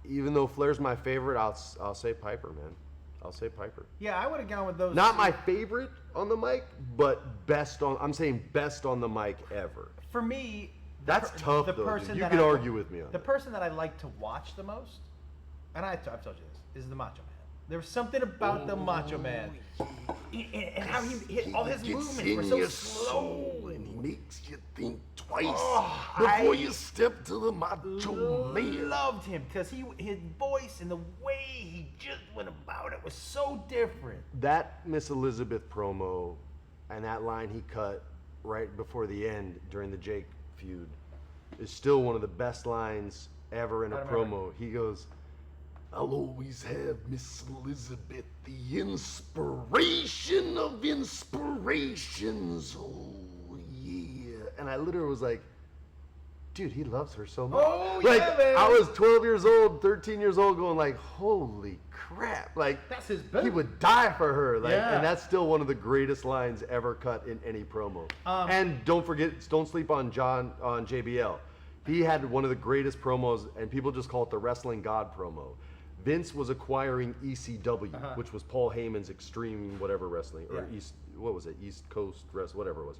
even though Flair's my favorite, I'll say Piper, man. I'll say Piper. Yeah, I would have gone with those. Not 2. my favorite on the mic, but best on. I'm saying best on the mic ever. For me, That's tough, the though, person dude. You that could I- argue with me on The that. person that I like to watch the most, and I've told you this, is the Macho Man. There was something about the Macho Man, and how he hit all his movements were so slow. and he makes you think twice before you step to the macho Loved him because his voice and the way he just went about it was so different. That Miss Elizabeth promo and that line he cut right before the end during the Jake feud is still one of the best lines ever in a promo. He goes, "I'll always have Miss Elizabeth, the inspiration of inspirations. Oh, yeah." And I literally was like, dude, he loves her so much. Oh, like, yeah, man. I was 12 years old, 13 years old going like, holy crap. Like, that's his best. He would die for her. Like, yeah. And that's still one of the greatest lines ever cut in any promo. And don't sleep on JBL. He had one of the greatest promos, and people just call it the Wrestling God promo. Vince was acquiring ECW, which was Paul Heyman's Extreme whatever wrestling, or East Coast Wrestling, whatever it was.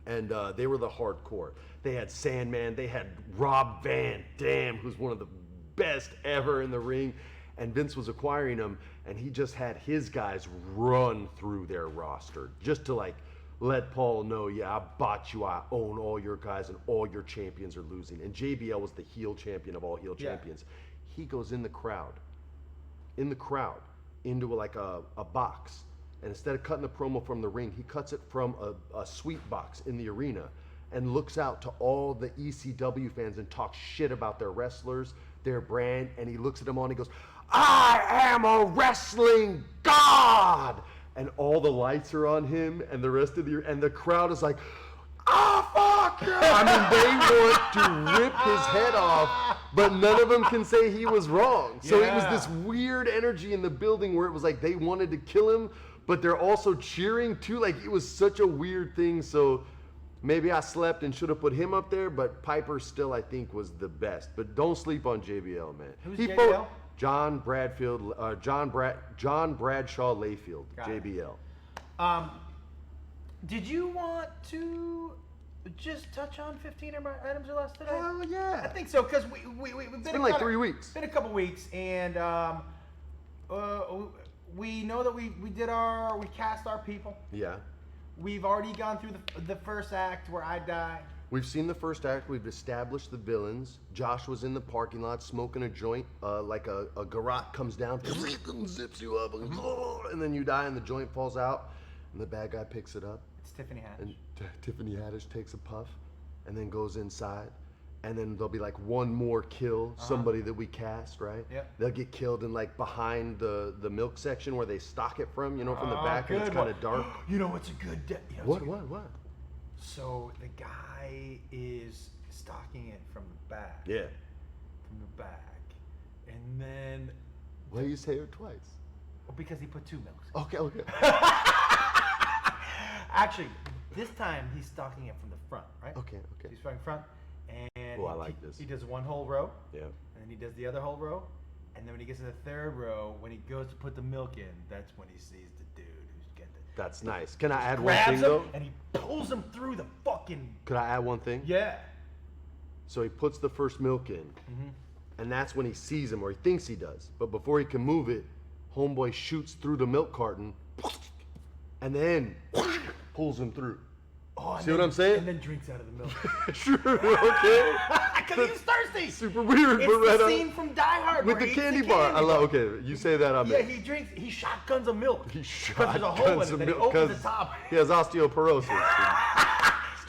And they were the hardcore. They had Sandman, they had Rob Van Dam, who's one of the best ever in the ring. And Vince was acquiring them, and he just had his guys run through their roster just to like let Paul know, yeah, I bought you, I own all your guys, and all your champions are losing. And JBL was the heel champion of all heel champions. He goes in the crowd, into like a box. And instead of cutting the promo from the ring, he cuts it from a sweet box in the arena and looks out to all the ECW fans and talks shit about their wrestlers, their brand. And he looks at them all and he goes, "I am a wrestling god!" And all the lights are on him, and the rest of the crowd is like, "Ah, fuck yeah!" I mean, they want to rip his head off, but none of them can say he was wrong. So it was this weird energy in the building where it was like they wanted to kill him, but they're also cheering too. Like, it was such a weird thing. So maybe I slept and should have put him up there, but Piper still, I think, was the best. But don't sleep on JBL, man. Who's JBL? John Bradshaw Layfield, JBL. Did you want to just touch on 15 items or less today? Hell yeah. I think so, because we've been like 3 weeks. Been a couple weeks, and we know that we cast our people. Yeah. We've already gone through the first act where I die. We've seen the first act. We've established the villains. Josh was in the parking lot smoking a joint. Like a garrote comes down, zips you up, and then you die, and the joint falls out, and the bad guy picks it up. It's Tiffany Haddish. And Tiffany Haddish takes a puff, and then goes inside. And then there'll be like one more kill, somebody that we cast, right? Yep. They'll get killed in like behind the milk section where they stock it from, from the back, and it's kind of dark. You know what's a good... What? So the guy is stocking it from the back. Yeah. From the back. And then... Why you say it twice? Well, because he put 2 milks. Okay. Actually, this time he's stocking it from the front, right? Okay. He's stocking front, and I like this. He does one whole row. Yeah. And then he does the other whole row. And then when he gets to the third row, when he goes to put the milk in, that's when he sees the dude who's getting it. That's nice. Can I add one Grabs thing, him, though? and he pulls him through the fucking... Could I add one thing? Yeah. So he puts the first milk in, and that's when he sees him, or he thinks he does. But before he can move it, homeboy shoots through the milk carton, and then pulls him through. Oh, see what I'm saying? And then drinks out of the milk. Sure, okay. Because he's thirsty. Super weird, It's but right the on. scene from Die Hard With where the he eats candy bar. I love. Okay, you say that. I'm Yeah, in. he shotguns a milk. He Because there's a hole in it, then he opens the top. He has osteoporosis.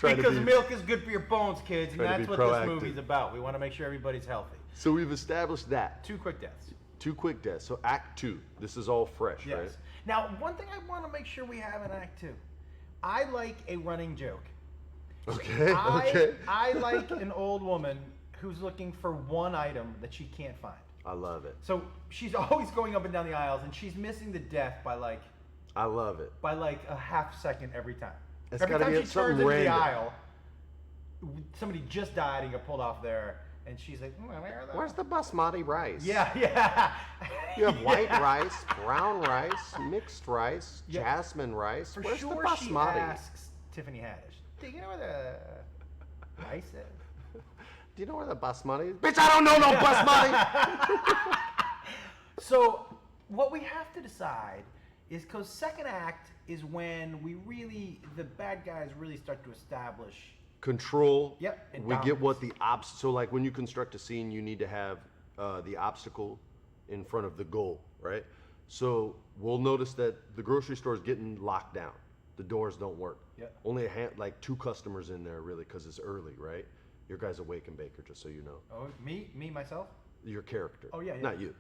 Because milk is good for your bones, kids, and trying to that's be what proactive. this movie's about. We want to make sure everybody's healthy. So we've established that. 2 quick deaths. 2 quick deaths. So Act 2. This is all fresh, Yes. right? Now, one thing I want to make sure we have in Act 2. I like a running joke. Okay. I like an old woman who's looking for one item that she can't find. I love it. So she's always going up and down the aisles, and she's missing the death by like I love it. a half second every time. It's Every gotta time be she something turns into random. the aisle, somebody just died and got pulled off there, and she's like, Where's the basmati rice? Yeah. You have white rice, brown rice, mixed rice, Yeah. jasmine rice. For Where's sure, the basmati? she asks Tiffany Haddish, "Do you know where the rice is?" Do you know where the basmati is? Bitch, I don't know no basmati! So what we have to decide is, because second act is when the bad guys really start to establish. Control. Yep, and We get dominance. what the so like when you construct a scene, you need to have the obstacle in front of the goal, right? So we'll notice that the grocery store is getting locked down. The doors don't work. Yep. Only like 2 customers in there really because it's early, right? Your guy's a wake and baker, just so you know. Oh, me, myself? Your character. Oh, yeah. Not you.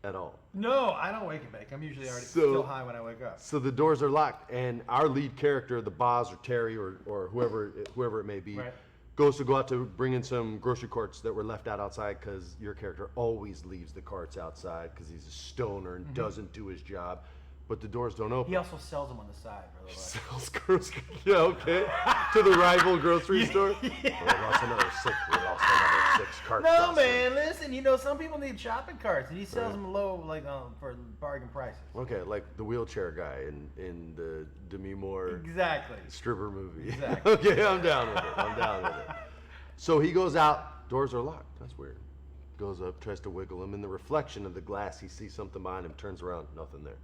At all. No, I don't wake and bake. I'm usually already still high when I wake up. So the doors are locked, and our lead character, the Boz or Terry or whoever it may be, Right. goes to go out to bring in some grocery carts that were left out outside because your character always leaves the carts outside because he's a stoner and doesn't do his job. But the doors don't open. He also sells them on the side, by the way. Sells grocery. Yeah, okay. To the rival grocery store. Yeah. We lost another 6 carts. No, outside. man, listen, you know, some people need shopping carts, and he sells them low, like, for bargain prices. Okay, like the wheelchair guy in the Demi Moore Exactly. stripper movie. Exactly. Okay, I'm down with it. So he goes out, doors are locked. That's weird. Goes up, tries to wiggle them. In the reflection of the glass, he sees something behind him, turns around, nothing there.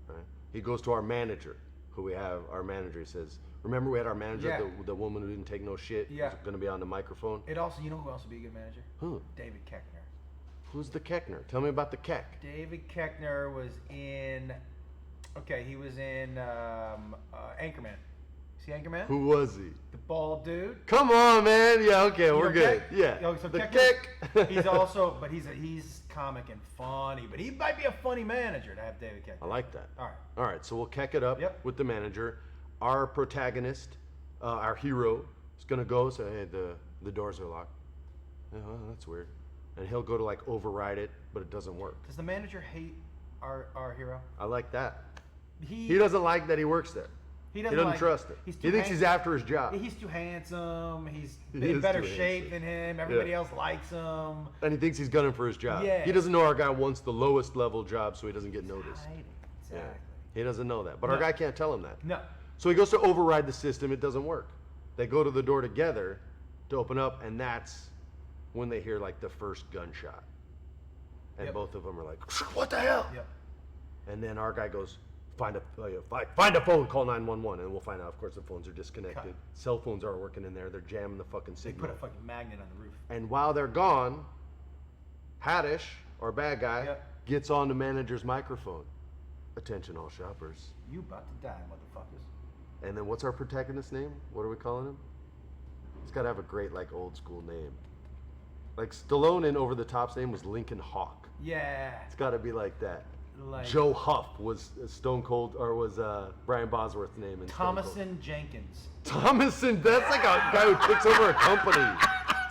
Right? He goes to our manager, who we have. Our manager, he says, remember we had our manager, Yeah. the woman who didn't take no shit? Yeah. Who's going to be on the microphone? It also, you know who else would be a good manager? Who? David Koechner. Who's the Keckner? Tell me about the Keck. David Koechner was in, he was in Anchorman. See Anchorman? Who was he? The bald dude. Come on, man. Yeah, okay, we're good. Keck? Yeah. Oh, so the Koechner- Keck. He's also, but he's comic and funny, but he might be a funny manager to have David Koechner. I like that. All right. All right, so we'll keck it up Yep. with the manager. Our protagonist, our hero, is going to go say, hey, the doors are locked. Oh, well, that's weird. And he'll go to like override it, but it doesn't work. Does the manager hate our hero? I like that. He He doesn't like that he works there. He He doesn't, doesn't like, trust it. He's He too thinks he's after his job. He's too handsome. He's He in is better too shape handsome. than him. Everybody Yeah. else likes him. And he thinks he's gunning for his job. Yeah. He doesn't know our guy wants the lowest level job so he doesn't get noticed. Hiding. Yeah. Exactly. He doesn't know that. But our No. guy can't tell him that. No. So he goes to override the system. It doesn't work. They go to the door together to open up, and that's when they hear like the first gunshot. And Yep. both of them are like, "What the hell?" Yep. And then our guy goes, find a phone, call 911, and we'll find out. Of course, the phones are disconnected. Cut. Cell phones aren't working in there. They're jamming the fucking They signal. put a fucking magnet on the roof. And while they're gone, Haddish, our bad guy, Yep. gets on the manager's microphone. Attention, all shoppers. You about to die, motherfuckers. And then what's our protagonist's name? What are we calling him? He's got to have a great, like, old school name. Like, Stallone in Over the Top's name was Lincoln Hawk. Yeah. It's got to be like that. Like Joe Huff was Stone Cold, or was Brian Bosworth's name in Stone Cold. Thomason Jenkins. Thomason, that's like a guy who takes over a company.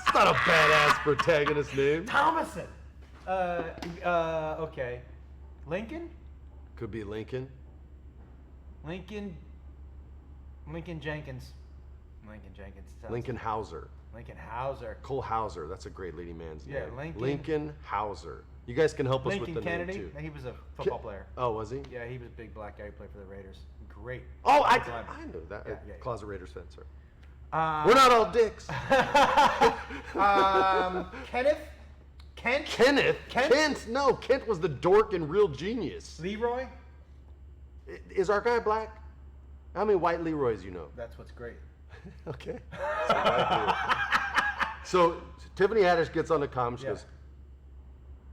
It's not a badass protagonist name. Thomason. Okay. Lincoln? Could be Lincoln. Lincoln Jenkins. Lincoln Jenkins. sounds- Lincoln Hauser. Lincoln Hauser. Cole Hauser, that's a great leading man's Yeah, name. Lincoln- Hauser. You guys can help us Lincoln with the Kennedy. name too. He was a football player. Oh, was he? Yeah, he was a big black guy who played for the Raiders. Great. Oh, I Clever. knew that. Yeah. Closet Raiders fan, sorry. Uh, We're not all dicks. Kenneth? Kent? Kenneth? Kent? Kent? No, Kent was the dork and real genius. Leroy? Is our guy black? How many white Leroys you know? That's what's great. Okay. So Tiffany Haddish gets on the comm. She Yeah. goes,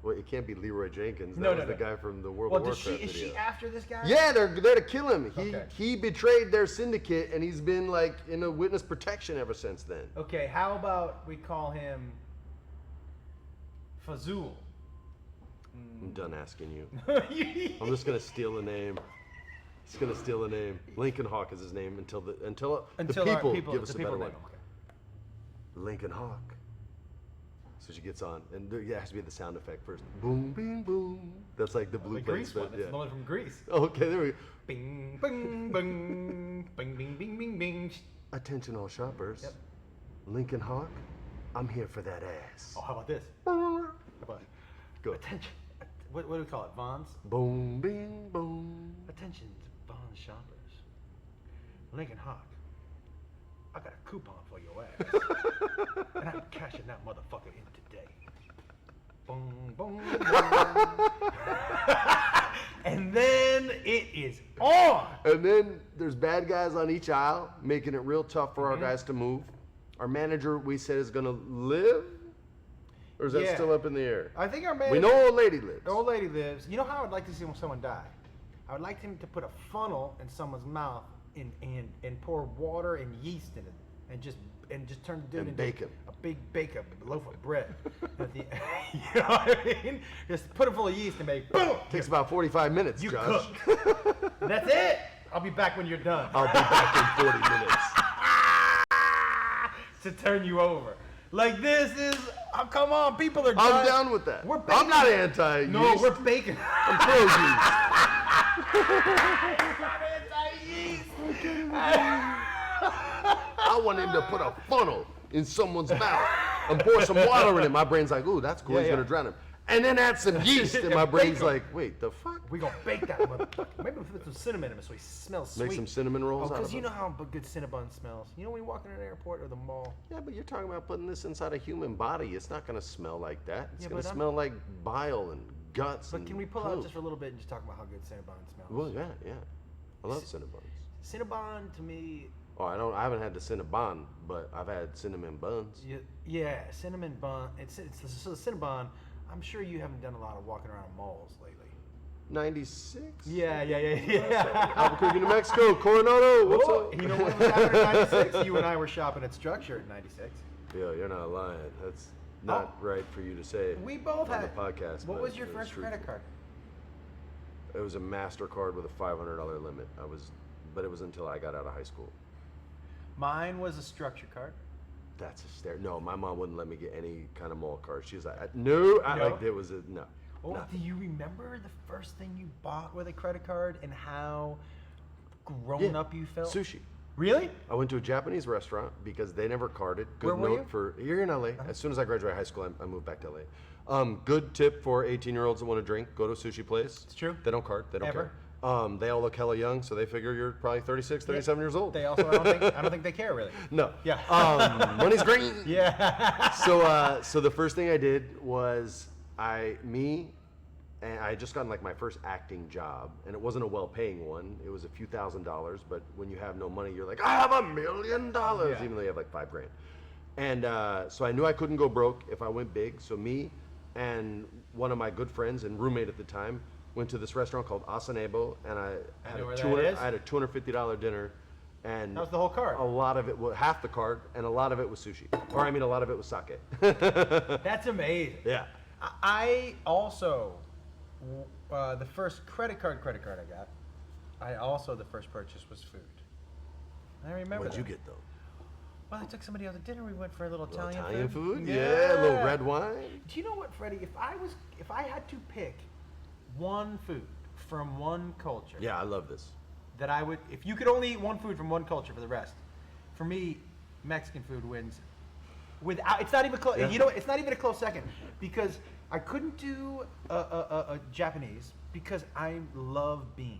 "Well, it can't be Leroy Jenkins. That No, was no, the no. guy from the World Well, of is Warcraft she video." after this guy? Yeah, they're there to kill him. Okay. He betrayed their syndicate, and he's been like in a witness protection ever since then. Okay, how about we call him Fazul? I'm done asking you. I'm just gonna steal a name. He's gonna steal a name. Lincoln Hawk is his name until the our people give us a better name one. him, okay. Lincoln Hawk. So she gets on, and there has to be the sound effect first. Boom, bing, boom. That's like the blue The Grease plate. one. That's the one from Grease. Okay, there we go. Bing, bing, bing, bing, bing, bing, bing, bing. Attention, all shoppers. Yep. Lincoln Hawk, I'm here for that ass. Oh, how about this? How about Go. attention? What do we call it? Vons? Boom, bing, boom. Attention, Vons shoppers. Lincoln Hawk, I got a coupon for your ass, and I'm cashing that motherfucker in today. Boom, boom, boom. And then it is on. And then there's bad guys on each aisle, making it real tough for our guys to move. Our manager, we said, is gonna live, or is that Yeah. still up in the air? I think our man. We know old lady lives. The old lady lives. You know how I'd like to see someone die? I would like him to put a funnel in someone's mouth and pour water and yeast in it and just turn the dude into a big loaf of bread. You know what I mean? Just put it full of yeast and make boom. Takes about 45 minutes, You Josh. cook. That's it. I'll be back when you're done. I'll be back in 40 minutes. To turn you over. Like this is, oh, come on, people are dying. I'm down with that. We're baking. I'm not anti-yeast. No, we're baking. I'm pro-yeast. I'm not anti-yeast. I want him to put a funnel in someone's mouth and pour some water in it. My brain's like, ooh, that's cool. Yeah, He's yeah. going to drown him. And then add some yeast, and my brain's like, wait, the fuck? We gonna bake that motherfucker. Maybe we'll put some cinnamon in it so he smells sweet. Make some cinnamon rolls out of because you it. know how good Cinnabon smells. You know when you walk in an airport or the mall. Yeah, but you're talking about putting this inside a human body. It's not going to smell like that. It's Yeah, going to but smell like bile and guts. But and can we pull out poop. just for a little bit and just talk about how good Cinnabon smells? Well, yeah. I love Cinnabons. Cinnabon to me. Oh, I haven't had the Cinnabon, but I've had cinnamon buns. Yeah, cinnamon bun. So the Cinnabon. I'm sure you haven't done a lot of walking around malls lately. 96? Yeah. Albuquerque, New Mexico, Coronado, what's Oh, up? you know what was happening in 96? You and I were shopping at Structure in 96. Yo, you're not lying. That's not right for you to say. We both on had. the podcast. What but was your it first true. credit card? It was a MasterCard with a $500 limit. But it was until I got out of high school. Mine was a Structure card. That's hysterical. No, my mom wouldn't let me get any kind of mall card. She was like, no. It was a no. Oh, nothing. do you remember the first thing you bought with a credit card and how grown up you felt? Sushi. Really? I went to a Japanese restaurant because they never carded. Good Where were note you? for here in LA. As soon as I graduated high school, I moved back to LA. Good tip for 18-year-olds that want to drink: go to a sushi place. It's true. They don't card. They don't Ever. care. They all look hella young, so they figure you're probably 36, 37 years old. They also, I don't think they care really. No. Yeah. Money's green. Yeah. So the first thing I did was and I had just gotten like my first acting job, and it wasn't a well-paying one. It was a few $1,000s, but when you have no money, you're like, I have $1 million, Yeah. even though you have like $5,000. And so I knew I couldn't go broke if I went big. So me and one of my good friends and roommate at the time went to this restaurant called Asanebo, and I had a $250 dinner, and That was the whole card. a lot of it was half the card, and a lot of it was sushi, or a lot of it was sake. That's amazing. Yeah. I also, the first credit card I got, the first purchase was food. I remember What'd you that. get though? Well, I took somebody out to dinner. We went for a little Little Italian food? Yeah. Yeah, a little red wine. Do you know what, Freddie? If I had to pick one food from one culture, Yeah, I love this. that I would, if you could only eat one food from one culture for the rest, for me, Mexican food wins. Without, it's not even close. Yeah. You know, it's not even a close second because I couldn't do a Japanese because I love beans.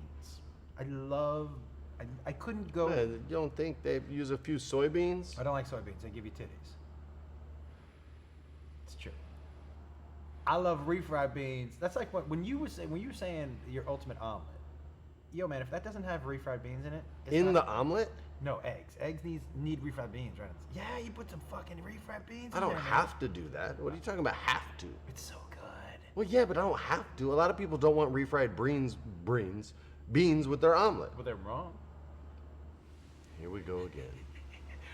I couldn't go. Yeah, you don't think they use a few soybeans? I don't like soybeans. They give you titties. It's true. I love refried beans. That's like when you were saying your ultimate omelet. Yo, man, if that doesn't have refried beans in it, it's In not, the omelet? no eggs. Eggs need refried beans, right? Yeah, you put some fucking refried beans. I in don't there, man. have to do that. What are you talking about? Have to? It's so good. Well, yeah, but I don't have to. A lot of people don't want refried beans with their omelet. Well, they're wrong. Here we go again.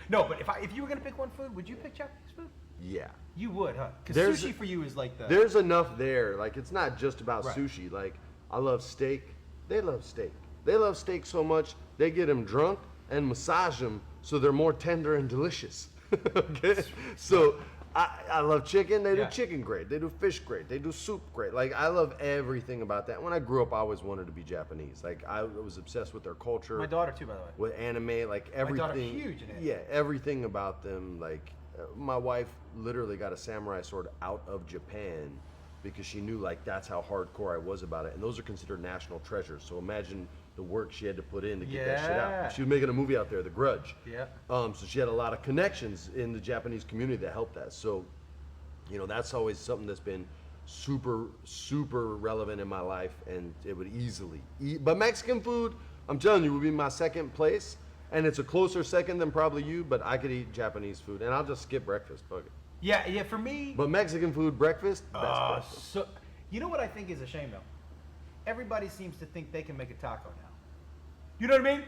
No, but if you were gonna pick one food, would you pick Japanese food? Yeah. You would, huh? Because There's- sushi for you is like the. There's enough there. Like, it's not just about Right. sushi. Like, I love steak. They love steak. They love steak so much, they get them drunk and massage them so they're more tender and delicious. Okay? So, I love chicken. They do Yeah. chicken great. They do fish great. They do soup great. Like, I love everything about that. When I grew up, I always wanted to be Japanese. Like, I was obsessed with their culture. My daughter too, by the way. With anime, like everything. daughter's huge in anime. Yeah, everything about them. Like, my wife literally got a samurai sword out of Japan because she knew like that's how hardcore I was about it. And those are considered national treasures. So imagine the work she had to put in to get that shit Yeah. out. She was making a movie out there, The Grudge. Yeah. So she had a lot of connections in the Japanese community that helped that. So, that's always something that's been super, super relevant in my life, and it would easily eat. But Mexican food, I'm telling you, would be my second place, and it's a closer second than probably you. But I could eat Japanese food, and I'll just skip breakfast. Fuck it. Yeah, for me. But Mexican food, breakfast, best breakfast. So, you know what I think is a shame though? everybody seems to think they can make a taco now. You know what I mean?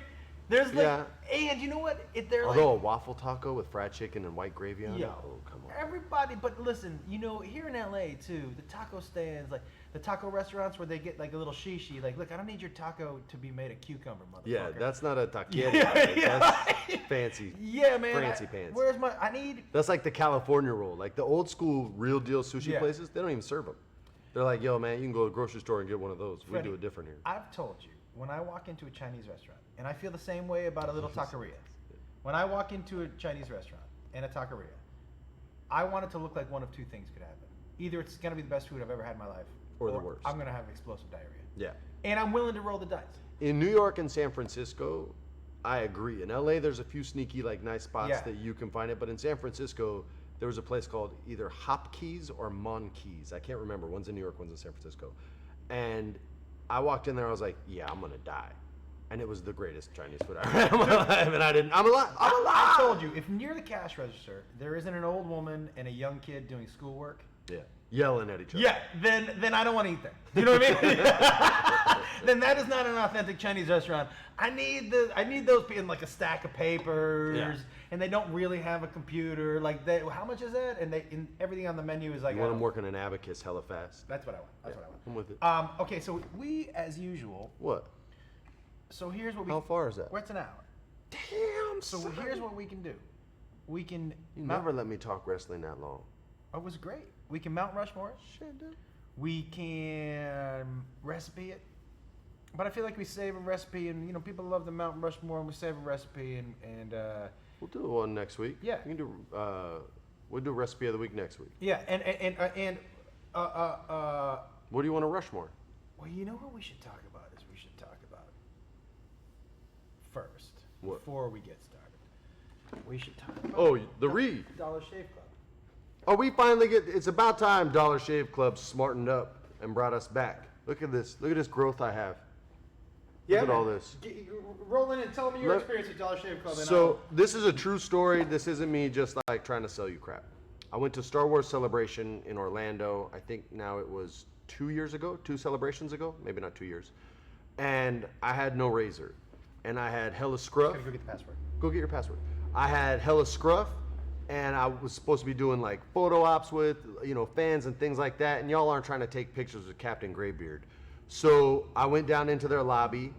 There's like, Yeah. and you know what? They're Although like, a waffle taco with fried chicken and white gravy on it. yo, Oh, come on. everybody. But listen, you know, here in LA too, the taco stands, like the taco restaurants where they get like a little shishi, like, look, I don't need your taco to be made of cucumber, motherfucker. Yeah, that's not a taqueria. Yeah. That's fancy. Yeah, man. Fancy pants. Where's my? I need. That's like the California roll. Like the old school real deal sushi Yeah. places, they don't even serve them. They're like, yo, man, you can go to the grocery store and get one of those. Freddie, We do it different here. I've told you, when I walk into a Chinese restaurant, and I feel the same way about a little taqueria. When I walk into a Chinese restaurant and a taqueria, I want it to look like one of two things could happen. Either it's going to be the best food I've ever had in my life, Or the worst. I'm going to have explosive diarrhea. Yeah. And I'm willing to roll the dice. In New York and San Francisco, I agree. In LA, there's a few sneaky, like, nice spots Yeah. that you can find it. But in San Francisco, there was a place called either Hopkeys or Monkeys. I can't remember. One's in New York, one's in San Francisco. And I walked in there, I was like, yeah, I'm going to die. And it was the greatest Chinese food I ever had in my life. And I didn't, I'm alive. I told you, if near the cash register there isn't an old woman and a young kid doing schoolwork, Yeah. Yelling at each other. yeah, then I don't want to eat there. You know what I mean? Then that is not an authentic Chinese restaurant. I need those in like a stack of papers, Yeah. and they don't really have a computer. Like, how much is that? And everything on the menu is like. You want them working an abacus hella fast. That's what I want. That's what I want. I'm with it. Okay, so we, as usual. What? So here's what we. How far is that? What's an hour? Damn, So son. here's what we can do. We can. You never let me talk wrestling that long. Oh, it was great. We can Mount Rushmore. Shit, dude. We can recipe it. But I feel like we save a recipe, and people love the Mount Rushmore, and we save a recipe, and We'll do one next week. Yeah. We can do. We'll do recipe of the week next week. yeah, and What do you want to Rushmore? well, you know what we should talk about is we should talk about first What? before we get started. We should talk about Oh, the read. Dollar Shave Club. Oh, we finally get. It's about time Dollar Shave Club smartened up and brought us back. Look at this. Look at this growth I have. Look at all this. Roll in and tell me your Let- experience at Dollar Shave Club. And So this is a true story. This isn't me just like trying to sell you crap. I went to Star Wars Celebration in Orlando. I think now it was 2 years ago, 2 celebrations ago, maybe not 2 years. And I had no razor, and I had hella scruff. gotta go get the password. Go get your password. I had hella scruff, and I was supposed to be doing like photo ops with fans and things like that. And y'all aren't trying to take pictures with Captain Graybeard. So I went down into their lobby,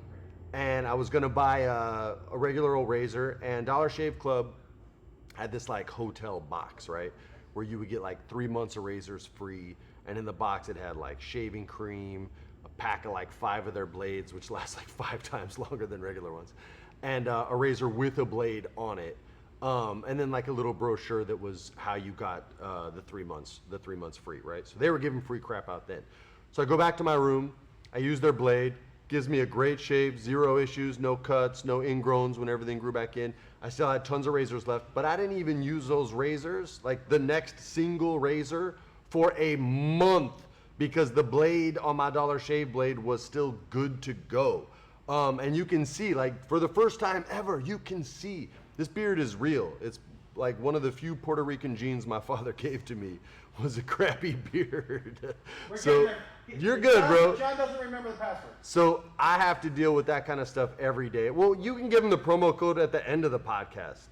and I was gonna buy a regular old razor. And Dollar Shave Club had this like hotel box, right, where you would get like 3 months of razors free. And in the box it had like shaving cream, a pack of like 5 of their blades, which last like 5 times longer than regular ones, and a razor with a blade on it. And then like a little brochure that was how you got the 3 months free, right? So they were giving free crap out then. So I go back to my room, I use their blade, gives me a great shave, 0 issues, no cuts, no ingrowns when everything grew back in. I still had tons of razors left, but I didn't even use those razors, like the next single razor, for a month because the blade on my Dollar Shave blade was still good to go. And you can see, like, for the first time ever, you can see this beard is real. It's like one of the few Puerto Rican genes my father gave to me was a crappy beard. So you're good, bro. John doesn't remember the password. So I have to deal with that kind of stuff every day. Well, you can give him the promo code at the end of the podcast.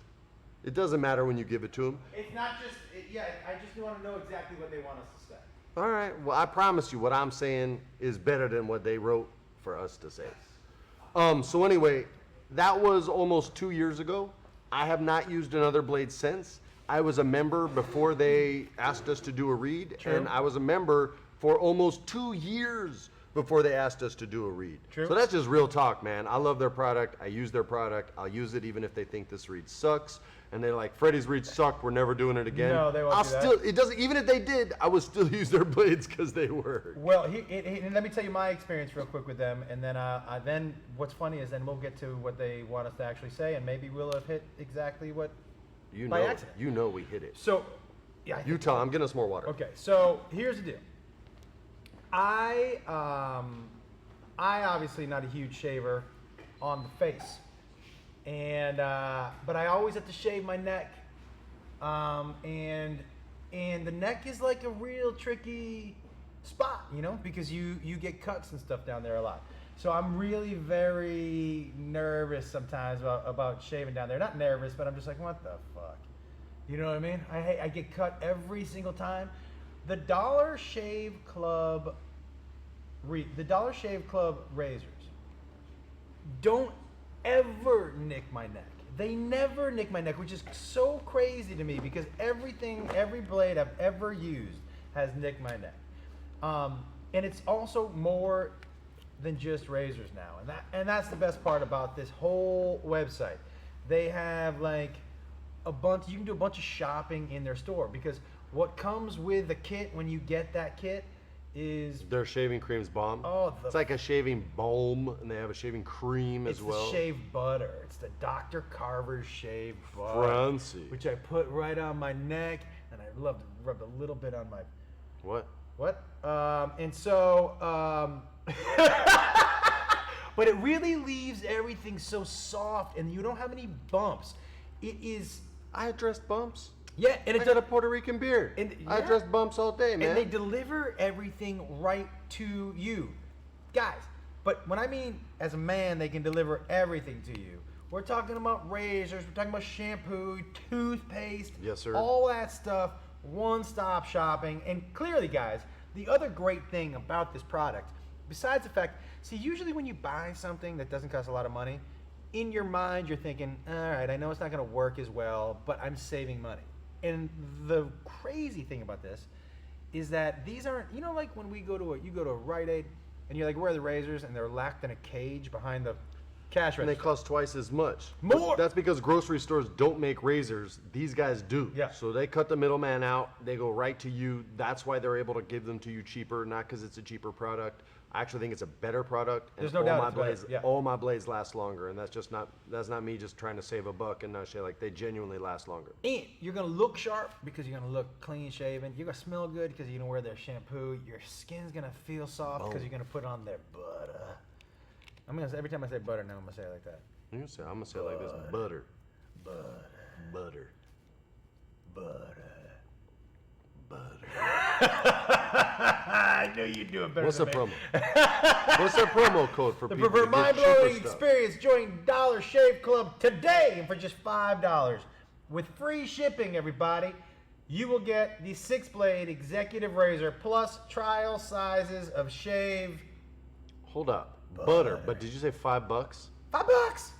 It doesn't matter when you give it to him. It's not just, I just want to know exactly what they want us to say. All right. Well, I promise you what I'm saying is better than what they wrote for us to say. So anyway, that was almost 2 years ago. I have not used another blade since. I was a member before they asked us to do a read, True. and I was a member for almost 2 years before they asked us to do a read. True. So that's just real talk, man. I love their product. I use their product. I'll use it even if they think this read sucks. And they're like, Freddie's reads suck. We're never doing it again. No, they won't I'll do that. still. It doesn't. Even if they did, I would still use their blades because they work. Well, and let me tell you my experience real quick with them, and then then what's funny is then we'll get to what they want us to actually say, and maybe we'll have hit exactly what. You By know. accident. You know we hit it. So, yeah. I You think- tell. I'm getting us more water. Okay, so here's the deal. I obviously not a huge shaver on the face, and but I always have to shave my neck, and the neck is like a real tricky spot, because you get cuts and stuff down there a lot. So I'm really very nervous sometimes about shaving down there. Not nervous, but I'm just like, what the fuck? You know what I mean? I get cut every single time. The Dollar Shave Club razors don't ever nick my neck. They never nick my neck, which is so crazy to me because every blade I've ever used has nicked my neck. And it's also more than just razors now, and that's the best part about this whole website. They have like you can do a bunch of shopping in their store because what comes with the kit when you get that kit is their shaving cream's bomb. Oh, it's like a shaving balm, and they have a shaving cream as well. It's the shave butter. It's the Dr. Carver's shave butter, Fancy. Which I put right on my neck, and I love to rub a little bit on my. What? And so, but it really leaves everything so soft, and you don't have any bumps. It is. I address bumps. Yeah, and I got a Puerto Rican beard. I address bumps all day, man. And they deliver everything right to you, guys. But when I mean as a man, they can deliver everything to you. We're talking about razors. We're talking about shampoo, toothpaste. Yes, sir. All that stuff. One-stop shopping. And clearly, guys, the other great thing about this product, besides the fact, see, usually when you buy something that doesn't cost a lot of money, in your mind you're thinking, all right, I know it's not going to work as well, but I'm saving money. And the crazy thing about this is that these aren't, like when you go to a Rite Aid and you're like, where are the razors? And they're locked in a cage behind the cash register. And they cost twice as much. More. But that's because grocery stores don't make razors. These guys do. Yeah. So they cut the middleman out. They go right to you. That's why they're able to give them to you cheaper, not because it's a cheaper product. I actually think it's a better product. And There's no doubt. All my blades last longer, and that's not me just trying to save a buck and not shit. Like, they genuinely last longer. And you're gonna look sharp because you're gonna look clean shaven. You're gonna smell good because you're gonna wear their shampoo. Your skin's gonna feel soft because you're gonna put on their butter. Every time I say butter now, I'm gonna say it like that. I'm gonna say it like this: butter. I knew you'd do it better. What's the than me. promo? What's the promo code for people? For to mind-blowing get cheaper stuff? experience, join Dollar Shave Club today, and for just $5 with free shipping, everybody, you will get the 6-blade executive razor plus trial sizes of shave. Hold up, butter. But did you say $5? $5.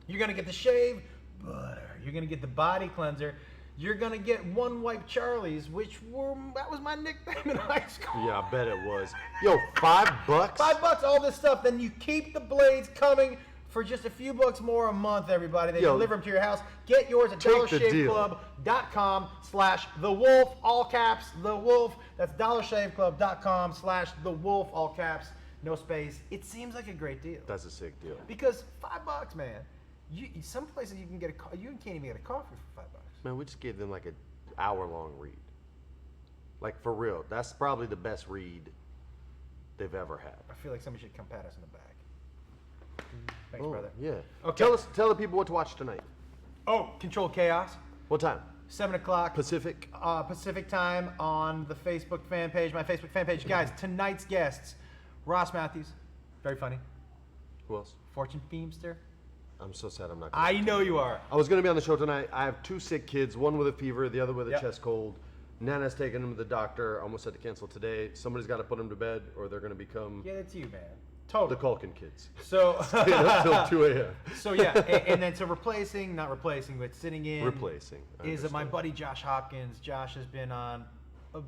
You're gonna get the shave butter. You're gonna get the body cleanser. You're gonna get One Wipe Charlie's, that was my nickname in high school. Yeah, I bet it was. Yo, $5? $5, all this stuff. Then you keep the blades coming for just a few bucks more a month, everybody. They deliver them to your house. Get yours at dollarshaveclub.com/thewolf, all caps, the wolf. That's dollarshaveclub.com/thewolf, all caps, no space. It seems like a great deal. That's a sick deal. Because $5, man. Some places you can't even get a coffee for $5. Man, we just gave them like an hour-long read. Like, for real. That's probably the best read they've ever had. I feel like somebody should come pat us in the back. Thanks, brother. Yeah. Okay. Tell the people what to watch tonight. Controlled Chaos. What time? 7 o'clock. Pacific. Pacific time on the Facebook fan page, my Facebook fan page. Guys, tonight's guests, Ross Matthews, very funny. Who else? Fortune Feemster. I'm so sad I'm not I know you are. I was going to be on the show tonight. I have 2 sick kids, one with a fever, the other with a chest cold. Nana's taking them to the doctor. I almost had to cancel today. Somebody's got to put them to bed or they're going to become Yeah, that's you, man. Totally. the Culkin kids. So, Staying up till 2 a.m. So yeah, and then so not replacing, but sitting in. Replacing. Is my buddy Josh Hopkins. Josh has been on,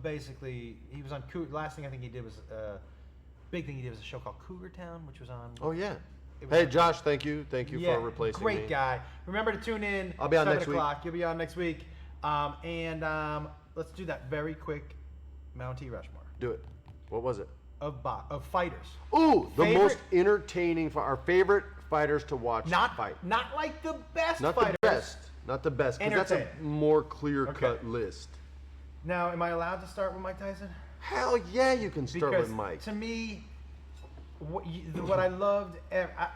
basically, he was on last thing I think he did was, big thing he did was a show called Cougar Town, which was on. Oh, yeah. Hey, Josh, thank you. Thank you for replacing me. Great guy. Remember to tune in. I'll be on 7 next week. o'clock. You'll be on next week. Let's do that very quick Mount T. Rushmore. Do it. What was it? Of fighters. Ooh, the Favorite- most entertaining, our favorite fighters to watch fight. Not like the best Not fighters. the best. Not the best. Because that's a Entertaining. more clear-cut Okay. list. Now, am I allowed to start with Mike Tyson? Hell yeah, you can start Because with Mike. to me, what I loved,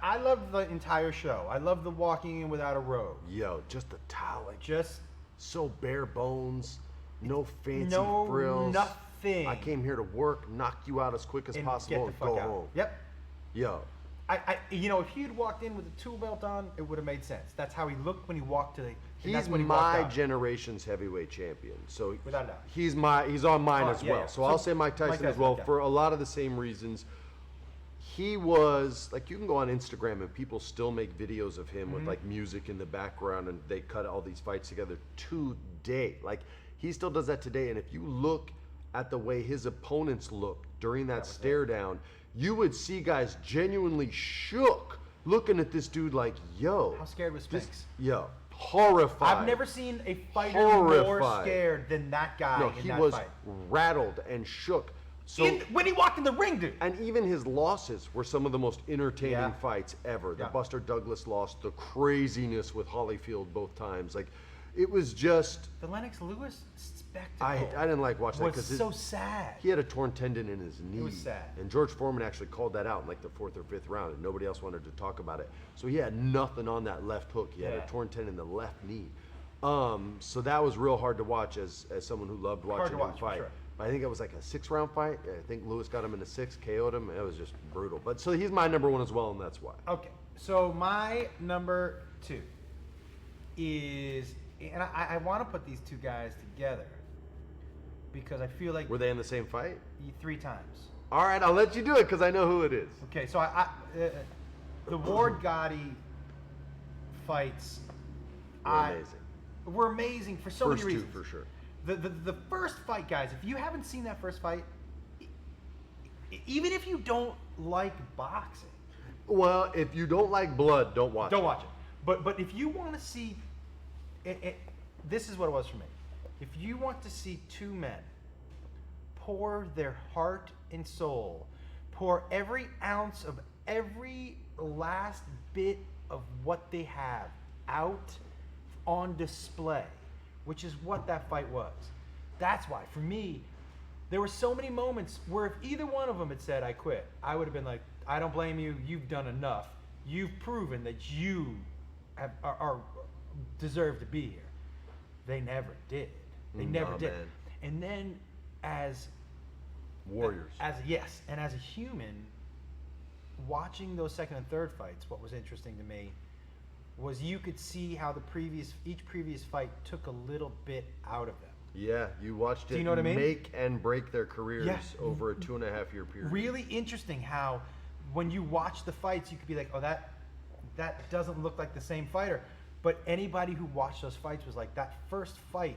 I loved the entire show. I loved the walking in without a robe. Yo, just the towel. Like, Just so bare bones. No fancy no frills. thing. I came here to work, knock you out as quick as and possible, get the and fuck go out. home. Yep. Yo. If he had walked in with a tool belt on, it would have made sense. That's how he looked when he walked to the. He's that's when he walked my out. generation's heavyweight champion. So Without a doubt. he's on mine as well. yeah. So I'll say Mike Tyson as well okay. for a lot of the same reasons. He was like, you can go on Instagram and people still make videos of him with like music in the background, and they cut all these fights together today. Like he still does that today. And if you look at the way his opponents looked during that stare down, you would see guys genuinely shook looking at this dude like, yo. How scared was Spinks? Yo, horrified. I've never seen a fighter more scared than that guy No, in he that was fight. rattled and shook. So, When he walked in the ring, dude. and even his losses were some of the most entertaining Yeah. fights ever. The Yeah. Buster Douglas loss, the craziness with Holyfield both times. Like, it was just, The Lennox Lewis spectacle I didn't like watching that was because so sad. he had a torn tendon in his knee. was sad. And George Foreman actually called that out in like the 4th or 5th round, and nobody else wanted to talk about it. So he had nothing on that left hook. He had Yeah. a torn tendon in the left knee. So that was real hard to watch as someone who loved watching him watch, for fight. sure. But I think it was like a 6-round fight. I think Lewis got him in the 6th, KO'd him. It was just brutal. But so he's my number 1 as well, and that's why. Okay, so my number 2 is, and I want to put these two guys together because I feel like Were they in the same fight? 3 times. All right, I'll let you do it because I know who it is. Okay, so the Ward Gotti fights Amazing. were amazing for so First many two reasons. for sure. The first fight, guys, if you haven't seen that first fight, even if you don't like boxing, Well, if you don't like blood, don't watch don't it. watch it. But if you want to see, this is what it was for me. If you want to see two men pour their heart and soul, pour every ounce of every last bit of what they have out on display, which is what that fight was. That's why, for me, there were so many moments where if either one of them had said, I quit, I would have been like, I don't blame you. You've done enough. You've proven that you are deserve to be here. They never did. They never did. Man. And then as Warriors. and as a human, watching those second and third fights, what was interesting to me was you could see how each previous fight took a little bit out of them. Yeah, you watched Do it you know what I mean? make and break their careers Yeah. over a 2.5-year period. Really interesting how when you watch the fights, you could be like, oh, that doesn't look like the same fighter. But anybody who watched those fights was like, that first fight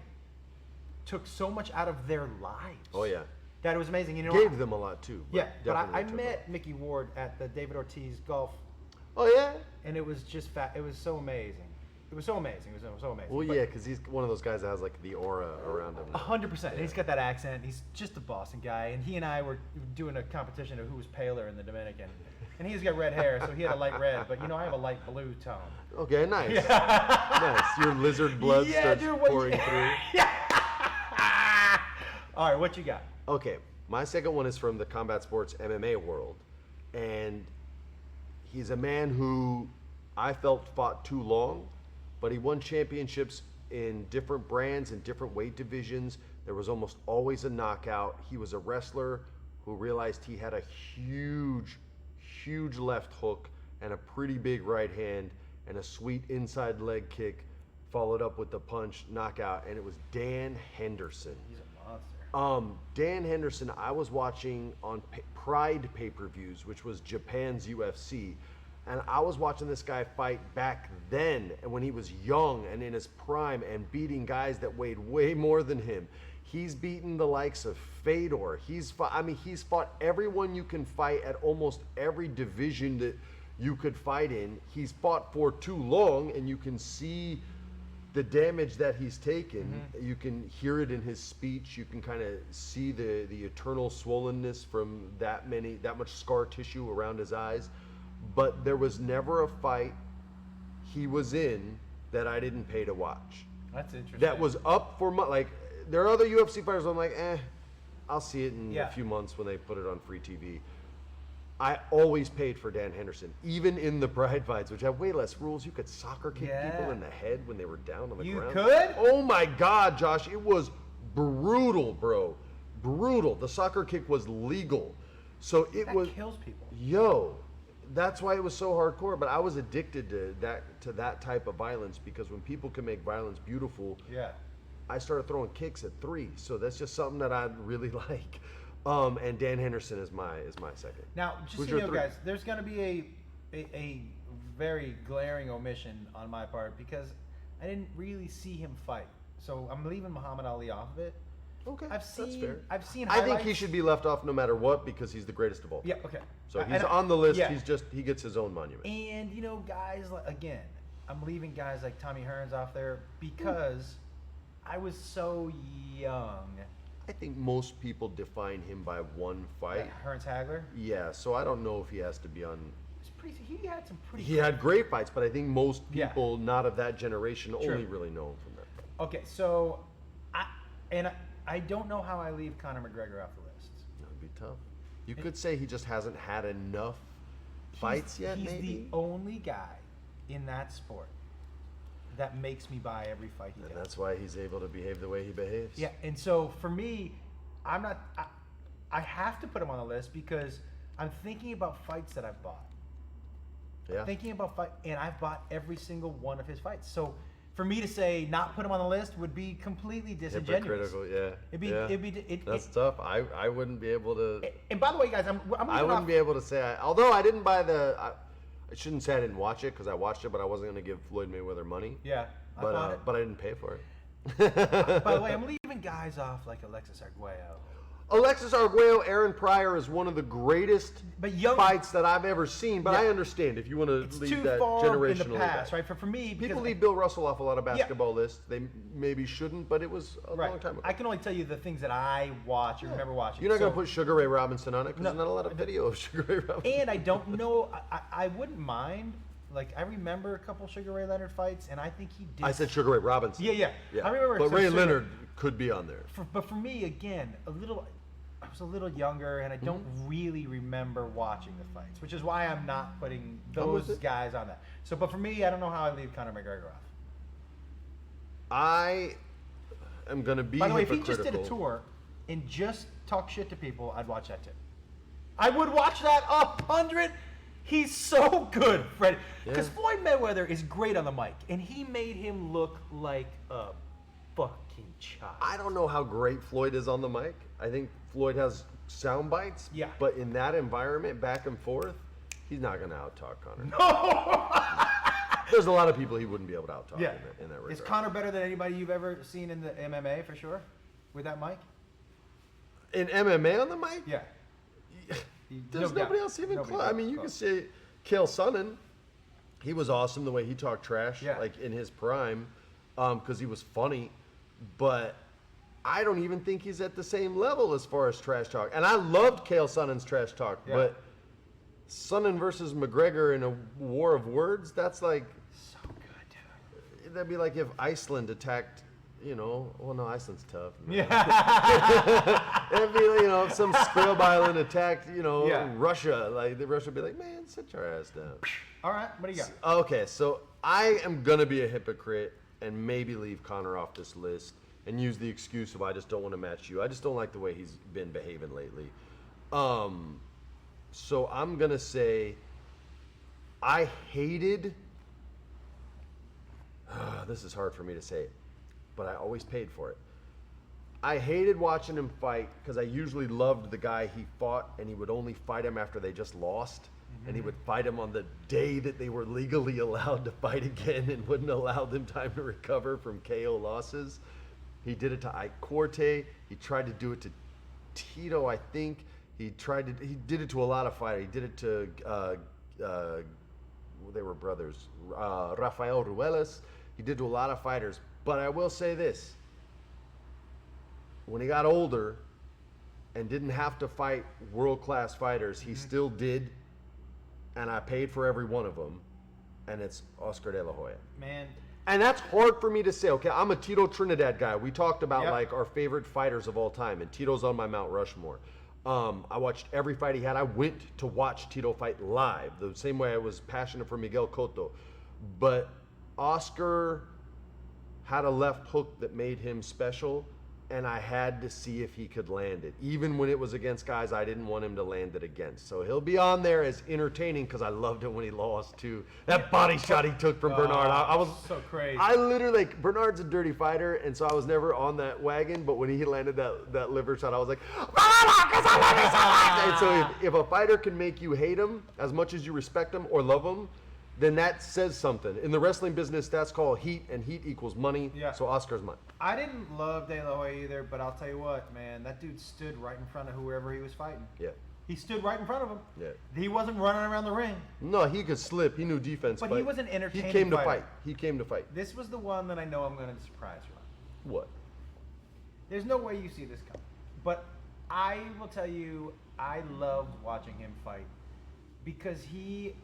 took so much out of their lives. Oh, yeah. That it was amazing. You know, Gave them a lot, too. yeah, but I definitely took met Mickey Ward at the David Ortiz golf, Oh, yeah? and it was just it was so amazing. It was so amazing. It was so amazing. Well, But yeah, because he's one of those guys that has, like, the aura around him. 100%. And he's got that accent. He's just a Boston guy. And he and I were doing a competition of who was paler in the Dominican. And he's got red hair, so he had a light red. But, I have a light blue tone. Okay, nice. Nice. Your lizard blood starts pouring through. All right, what you got? Okay, my second one is from the combat sports MMA world. And he's a man who I felt fought too long, but he won championships in different brands and different weight divisions. There was almost always a knockout. He was a wrestler who realized he had a huge left hook and a pretty big right hand and a sweet inside leg kick, followed up with the punch knockout, and it was Dan Henderson. He's a monster. Dan Henderson, I was watching on Pride pay-per-views, which was Japan's UFC, and I was watching this guy fight back then, and when he was young and in his prime and beating guys that weighed way more than him. He's beaten the likes of Fedor. He's fought everyone you can fight at almost every division that you could fight in. He's fought for too long, and you can see the damage that he's taken. You can hear it in his speech. You can kind of see the eternal swollenness from that much scar tissue around his eyes. But there was never a fight he was in that I didn't pay to watch. That's interesting. That was up for there are other UFC fighters I'm like, I'll see it in Yeah. a few months when they put it on free TV. I always paid for Dan Henderson, even in the Pride fights, which have way less rules. You could soccer kick people in the head when they were down on the ground. You could? Oh my God, Josh, it was brutal, bro. brutal. The soccer kick was legal. So it That was kills people. Yo, that's why it was so hardcore. But I was addicted to that type of violence, because when people can make violence beautiful, Yeah. I started throwing kicks at 3. So that's just something that I really like. And Dan Henderson is my second. Now, just Who's so you your know, 3? guys, there's going to be a very glaring omission on my part because I didn't really see him fight. So I'm leaving Muhammad Ali off of it. Okay, That's fair. I've seen I highlights. think he should be left off no matter what, because he's the greatest of all. Yeah, okay. So he's And on the list. yeah. He gets his own monument. And you know, guys, like, again, I'm leaving guys like Tommy Hearns off there because I was so young. I think most people define him by one fight. Hearns Hagler. Yeah, so I don't know if he has to be on. He had some pretty. He had great fights, but I think most Yeah. people not of that generation True. only really know him from that fight. Okay, so I don't know how I leave Conor McGregor off the list. That would be tough. You could say he just hasn't had enough fights yet, He's maybe. the only guy in that sport that makes me buy every fight he And does. that's why he's able to behave the way he behaves. Yeah, and so for me, I'm not. I have to put him on the list because I'm thinking about fights that I've bought. Yeah. Thinking about fight, and I've bought every single one of his fights. So for me to say not put him on the list would be completely disingenuous. Hypocritical, yeah. It'd be. That's tough. I wouldn't be able to. And by the way, guys, I'm I wouldn't be able to say. Although I didn't buy the. I shouldn't say I didn't watch it, because I watched it, but I wasn't going to give Floyd Mayweather money. Yeah, I But bought it. but I didn't pay for it. By the way, I'm leaving guys off like Alexis Arguello. Alexis Arguello, Aaron Pryor is one of the greatest But young fights that I've ever seen. But Yeah. I understand if you want to It's leave too that far generationally in the past, back. right? For me, because People leave Bill Russell off a lot of basketball lists. They maybe shouldn't, but it was a long time ago. I can only tell you the things that I watch and remember watching. You're not going to So- put Sugar Ray Robinson on it, because No, there's not a lot of video of Sugar Ray Robinson. And I don't know. I wouldn't mind. Like I remember a couple Sugar Ray Leonard fights, and I think he did. I said Sugar Ray Robinson. Yeah. I remember. But some Ray Sugar- Leonard could be on there. But for me, again, I was a little younger, and I don't really remember watching the fights, which is why I'm not putting I'm with those it. guys on that. So, but for me, I don't know how I leave Conor McGregor off. I am going to be By the way, if he hypocritical. just did a tour and just talk shit to people, I'd watch that too. I would watch that 100. He's so good, Fred. Because Yeah. Floyd Mayweather is great on the mic, and he made him look like a fucking child. I don't know how great Floyd is on the mic. I think Floyd has sound bites. Yeah. But in that environment, back and forth, he's not going to out-talk Conor. There's a lot of people he wouldn't be able to out-talk Yeah. in that regard. Is Conor better than anybody you've ever seen in the MMA for sure? With that mic? In MMA on the mic? Yeah. There's No doubt. nobody else even Nobody close. I mean, you close. could say Chael Sonnen. He was awesome the way he talked trash, Yeah. like in his prime, because he was funny. But I don't even think he's at the same level as far as trash talk. And I loved Chael Sonnen's trash talk, Yeah. but Sonnen versus McGregor in a war of words, that's like, So good, dude. that'd be like if Iceland attacked, well, no, Iceland's tough. Yeah. It'd be, if some scrub island attacked, Yeah. Russia. Like, the Russia would be like, man, sit your ass down. All right, what do you got? Okay, so I am going to be a hypocrite and maybe leave Conor off this list and use the excuse of I just don't want to match you. I just don't like the way he's been behaving lately. So I'm going to say I hated... this is hard for me to say, but I always paid for it. I hated watching him fight because I usually loved the guy he fought, and he would only fight him after they just lost. And he would fight him on the day that they were legally allowed to fight again and wouldn't allow them time to recover from KO losses. He did it to Ike Corte. He tried to do it to Tito, I think. He did it to a lot of fighters. He did it to, they were brothers, Rafael Ruelas. He did it to a lot of fighters. But I will say this. When he got older and didn't have to fight world-class fighters, he still did, and I paid for every one of them, and it's Oscar De La Hoya. Man. And that's hard for me to say. Okay, I'm a Tito Trinidad guy. We talked about Yep. like our favorite fighters of all time, and Tito's on my Mount Rushmore. I watched every fight he had. I went to watch Tito fight live, the same way I was passionate for Miguel Cotto. But Oscar had a left hook that made him special, and I had to see if he could land it. Even when it was against guys I didn't want him to land it against. So he'll be on there as entertaining because I loved it when he lost to that body shot he took from Bernard. I was so crazy. I literally, like, Bernard's a dirty fighter, and so I was never on that wagon, but when he landed that liver shot, I was like, because I love it so much. And so if a fighter can make you hate him as much as you respect him or love him, then that says something. In the wrestling business, that's called heat, and heat equals money. Yeah. So Oscar's mine. I didn't love De La Hoya either, but I'll tell you what, man, that dude stood right in front of whoever he was fighting. Yeah. He stood right in front of him. Yeah. He wasn't running around the ring. No, he could slip. He knew defense. But he was an entertaining He came to fighter. fight. He came to fight. This was the one that I know I'm going to surprise you on. What? There's no way you see this coming. But I will tell you, I loved watching him fight because he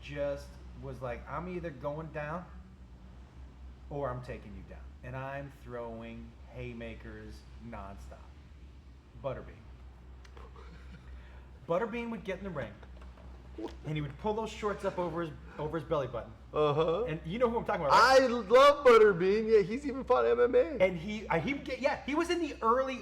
just was like, I'm either going down or I'm taking you down. And I'm throwing haymakers nonstop. Butterbean. Butterbean would get in the ring and he would pull those shorts up over his belly button. Uh-huh. And you know who I'm talking about, right? I love Butterbean. Yeah, he's even fought MMA. And he would get, yeah, he was in the early,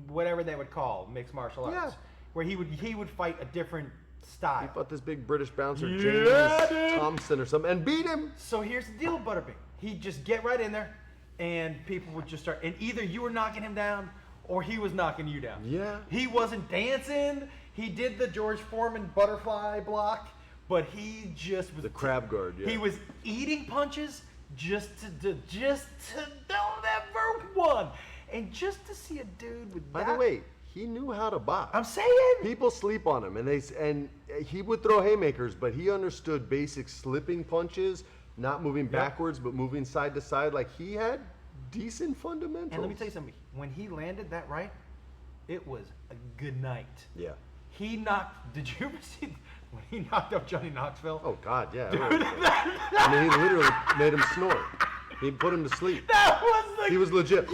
whatever they would call mixed martial arts, Yeah. where he would fight a different style. He fought this big British bouncer, Yeah, James dude. Thompson or something, and beat him. So here's the deal with Butterbean. He'd just get right in there, and people would just start, and either you were knocking him down, or he was knocking you down. Yeah. He wasn't dancing. He did the George Foreman butterfly block, but he just was The crab guard, yeah. He was eating punches just to don't ever one, and just to see a dude with By that. the way, he knew how to box. I'm saying. People sleep on him, and he would throw haymakers, but he understood basic slipping punches, not moving backwards, but moving side to side. Like, he had decent fundamentals. And let me tell you something. When he landed that right, it was a good night. Yeah. He knocked. Did you ever see when he knocked out Johnny Knoxville? Oh, God, yeah. I mean, he literally made him snore. He put him to sleep. That was the. He was legit.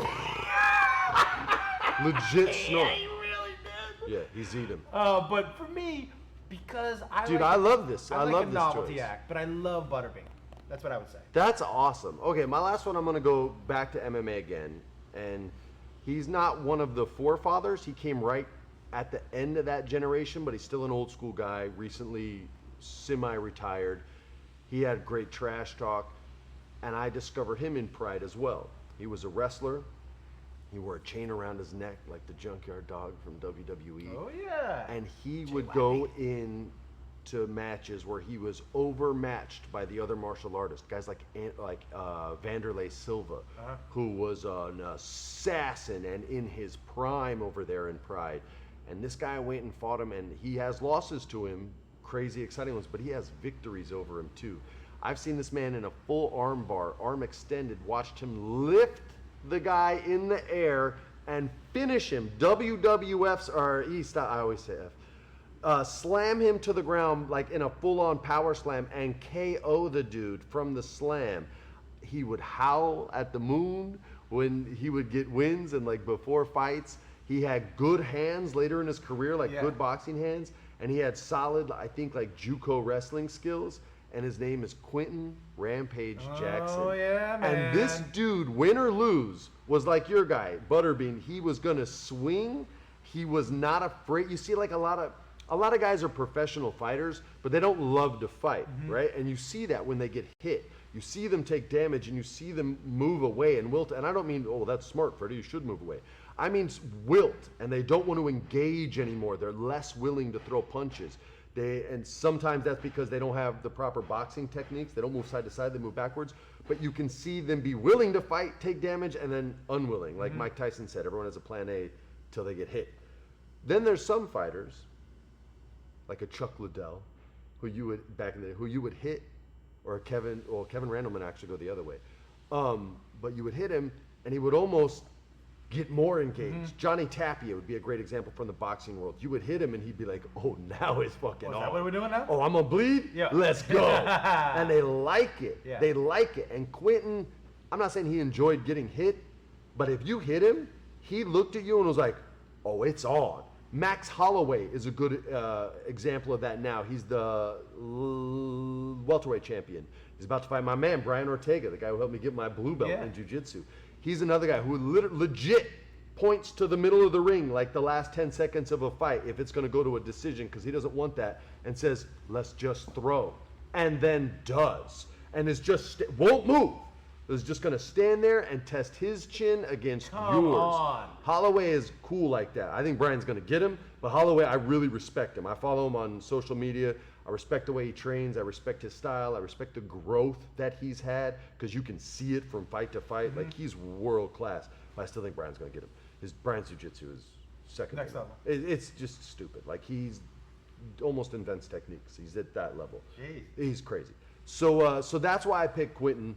Legit snore. Yeah, he really did. Yeah, he's eating. But for me, because I Dude, like, I love this. I like love a this novelty choice. act, but I love Butterbean. That's what I would say. That's awesome. Okay, my last one, I'm going to go back to MMA again. And he's not one of the forefathers. He came right at the end of that generation, but he's still an old school guy, recently semi-retired. He had great trash talk, and I discovered him in Pride as well. He was a wrestler. He wore a chain around his neck like the Junkyard Dog from WWE. Oh yeah. And he would go in to matches where he was overmatched by the other martial artists, guys like Vanderlei Silva, who was an assassin and in his prime over there in Pride. And this guy went and fought him, and he has losses to him, crazy exciting ones, but he has victories over him too. I've seen this man in a full arm bar, arm extended, watched him lift the guy in the air and finish him. WWF's, or I always say F. Slam him to the ground like in a full-on power slam and KO the dude from the slam. He would howl at the moon when he would get wins, and like before fights, he had good hands later in his career, like good boxing hands, and he had solid, I think, like JUCO wrestling skills. And his name is Quentin Rampage Jackson. Oh yeah, man. And this dude, win or lose, was like your guy, Butterbean. He was gonna swing. He was not afraid. You see, like a lot of guys are professional fighters, but they don't love to fight, right? And you see that when they get hit. You see them take damage, and you see them move away and wilt. And I don't mean, oh, that's smart, Freddie, you should move away. I mean wilt, and they don't want to engage anymore. They're less willing to throw punches. And sometimes that's because they don't have the proper boxing techniques. They don't move side to side, they move backwards. But you can see them be willing to fight, take damage, and then unwilling. Like Mike Tyson said, everyone has a plan A till they get hit. Then there's some fighters, like a Chuck Liddell, who you would hit, or Kevin Randleman actually go the other way. But you would hit him, and he would almost get more engaged. Johnny Tapia would be a great example from the boxing world. You would hit him, and he'd be like, "Oh, now it's fucking on. Is that what we're doing now? Oh, I'm gonna bleed. Yeah. Let's go." And they like it. Yeah. They like it. And Quentin, I'm not saying he enjoyed getting hit, but if you hit him, he looked at you and was like, "Oh, it's on." Max Holloway is a good example of that now. He's the welterweight champion. His He's about to fight my man, Brian Ortega, the guy who helped me get my blue belt Yeah. in jiu-jitsu. He's another guy who legit points to the middle of the ring like the last 10 seconds of a fight if it's going to go to a decision because he doesn't want that, and says, let's just throw. And then does. And is just, won't move. Is just going to stand there and test his chin against Come yours. on. Holloway is cool like that. I think Brian's going to get him, but Holloway, I really respect him. I follow him on social media. I respect the way he trains. I respect his style. I respect the growth that he's had because you can see it from fight to fight. Like, he's world class. But I still think Brian's going to get him. Brian's jiu-jitsu is second. Next level. It's just stupid. Like, he's almost invents techniques. He's at that level. Jeez. He's crazy. So that's why I picked Quentin.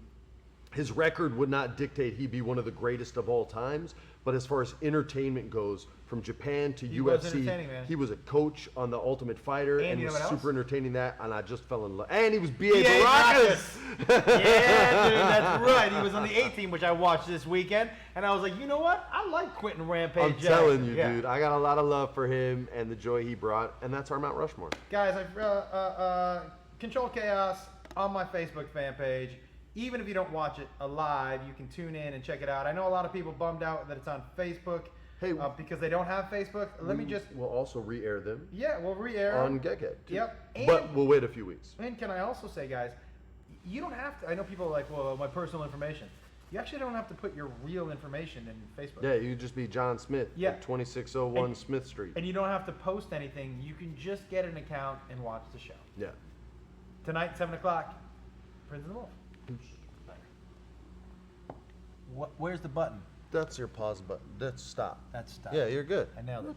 His record would not dictate he be one of the greatest of all times, but as far as entertainment goes, from Japan to He was UFC, entertaining, man. he was a coach on The Ultimate Fighter, And and he you was know what super else? entertaining that, and I just fell in love. And he was B.A. B.A. Baracus! Yeah, dude, that's right. He was on the A team, which I watched this weekend, and I was like, you know what? I like Quentin Rampage I'm Jackson. telling you, Yeah. dude, I got a lot of love for him and the joy he brought, and that's our Mount Rushmore. Guys, Control Chaos on my Facebook fan page. Even if you don't watch it live, you can tune in and check it out. I know a lot of people bummed out that it's on Facebook Hey, because they don't have Facebook. Let me just, We'll also re-air them yeah, we'll re-air on them. GEGGHEAD, too. Yep, But and- we'll wait a few weeks. And can I also say, guys, you don't have to. I know people are like, well, my personal information. You actually don't have to put your real information in Facebook. Yeah, you could just be John Smith Yeah. at 2601 And- Smith Street. And you don't have to post anything. You can just get an account and watch the show. Yeah. Tonight, 7 o'clock, Prinze and the Wolf. Where's the button? That's your pause button. That's stop. That's stop. Yeah, you're good. I nailed it.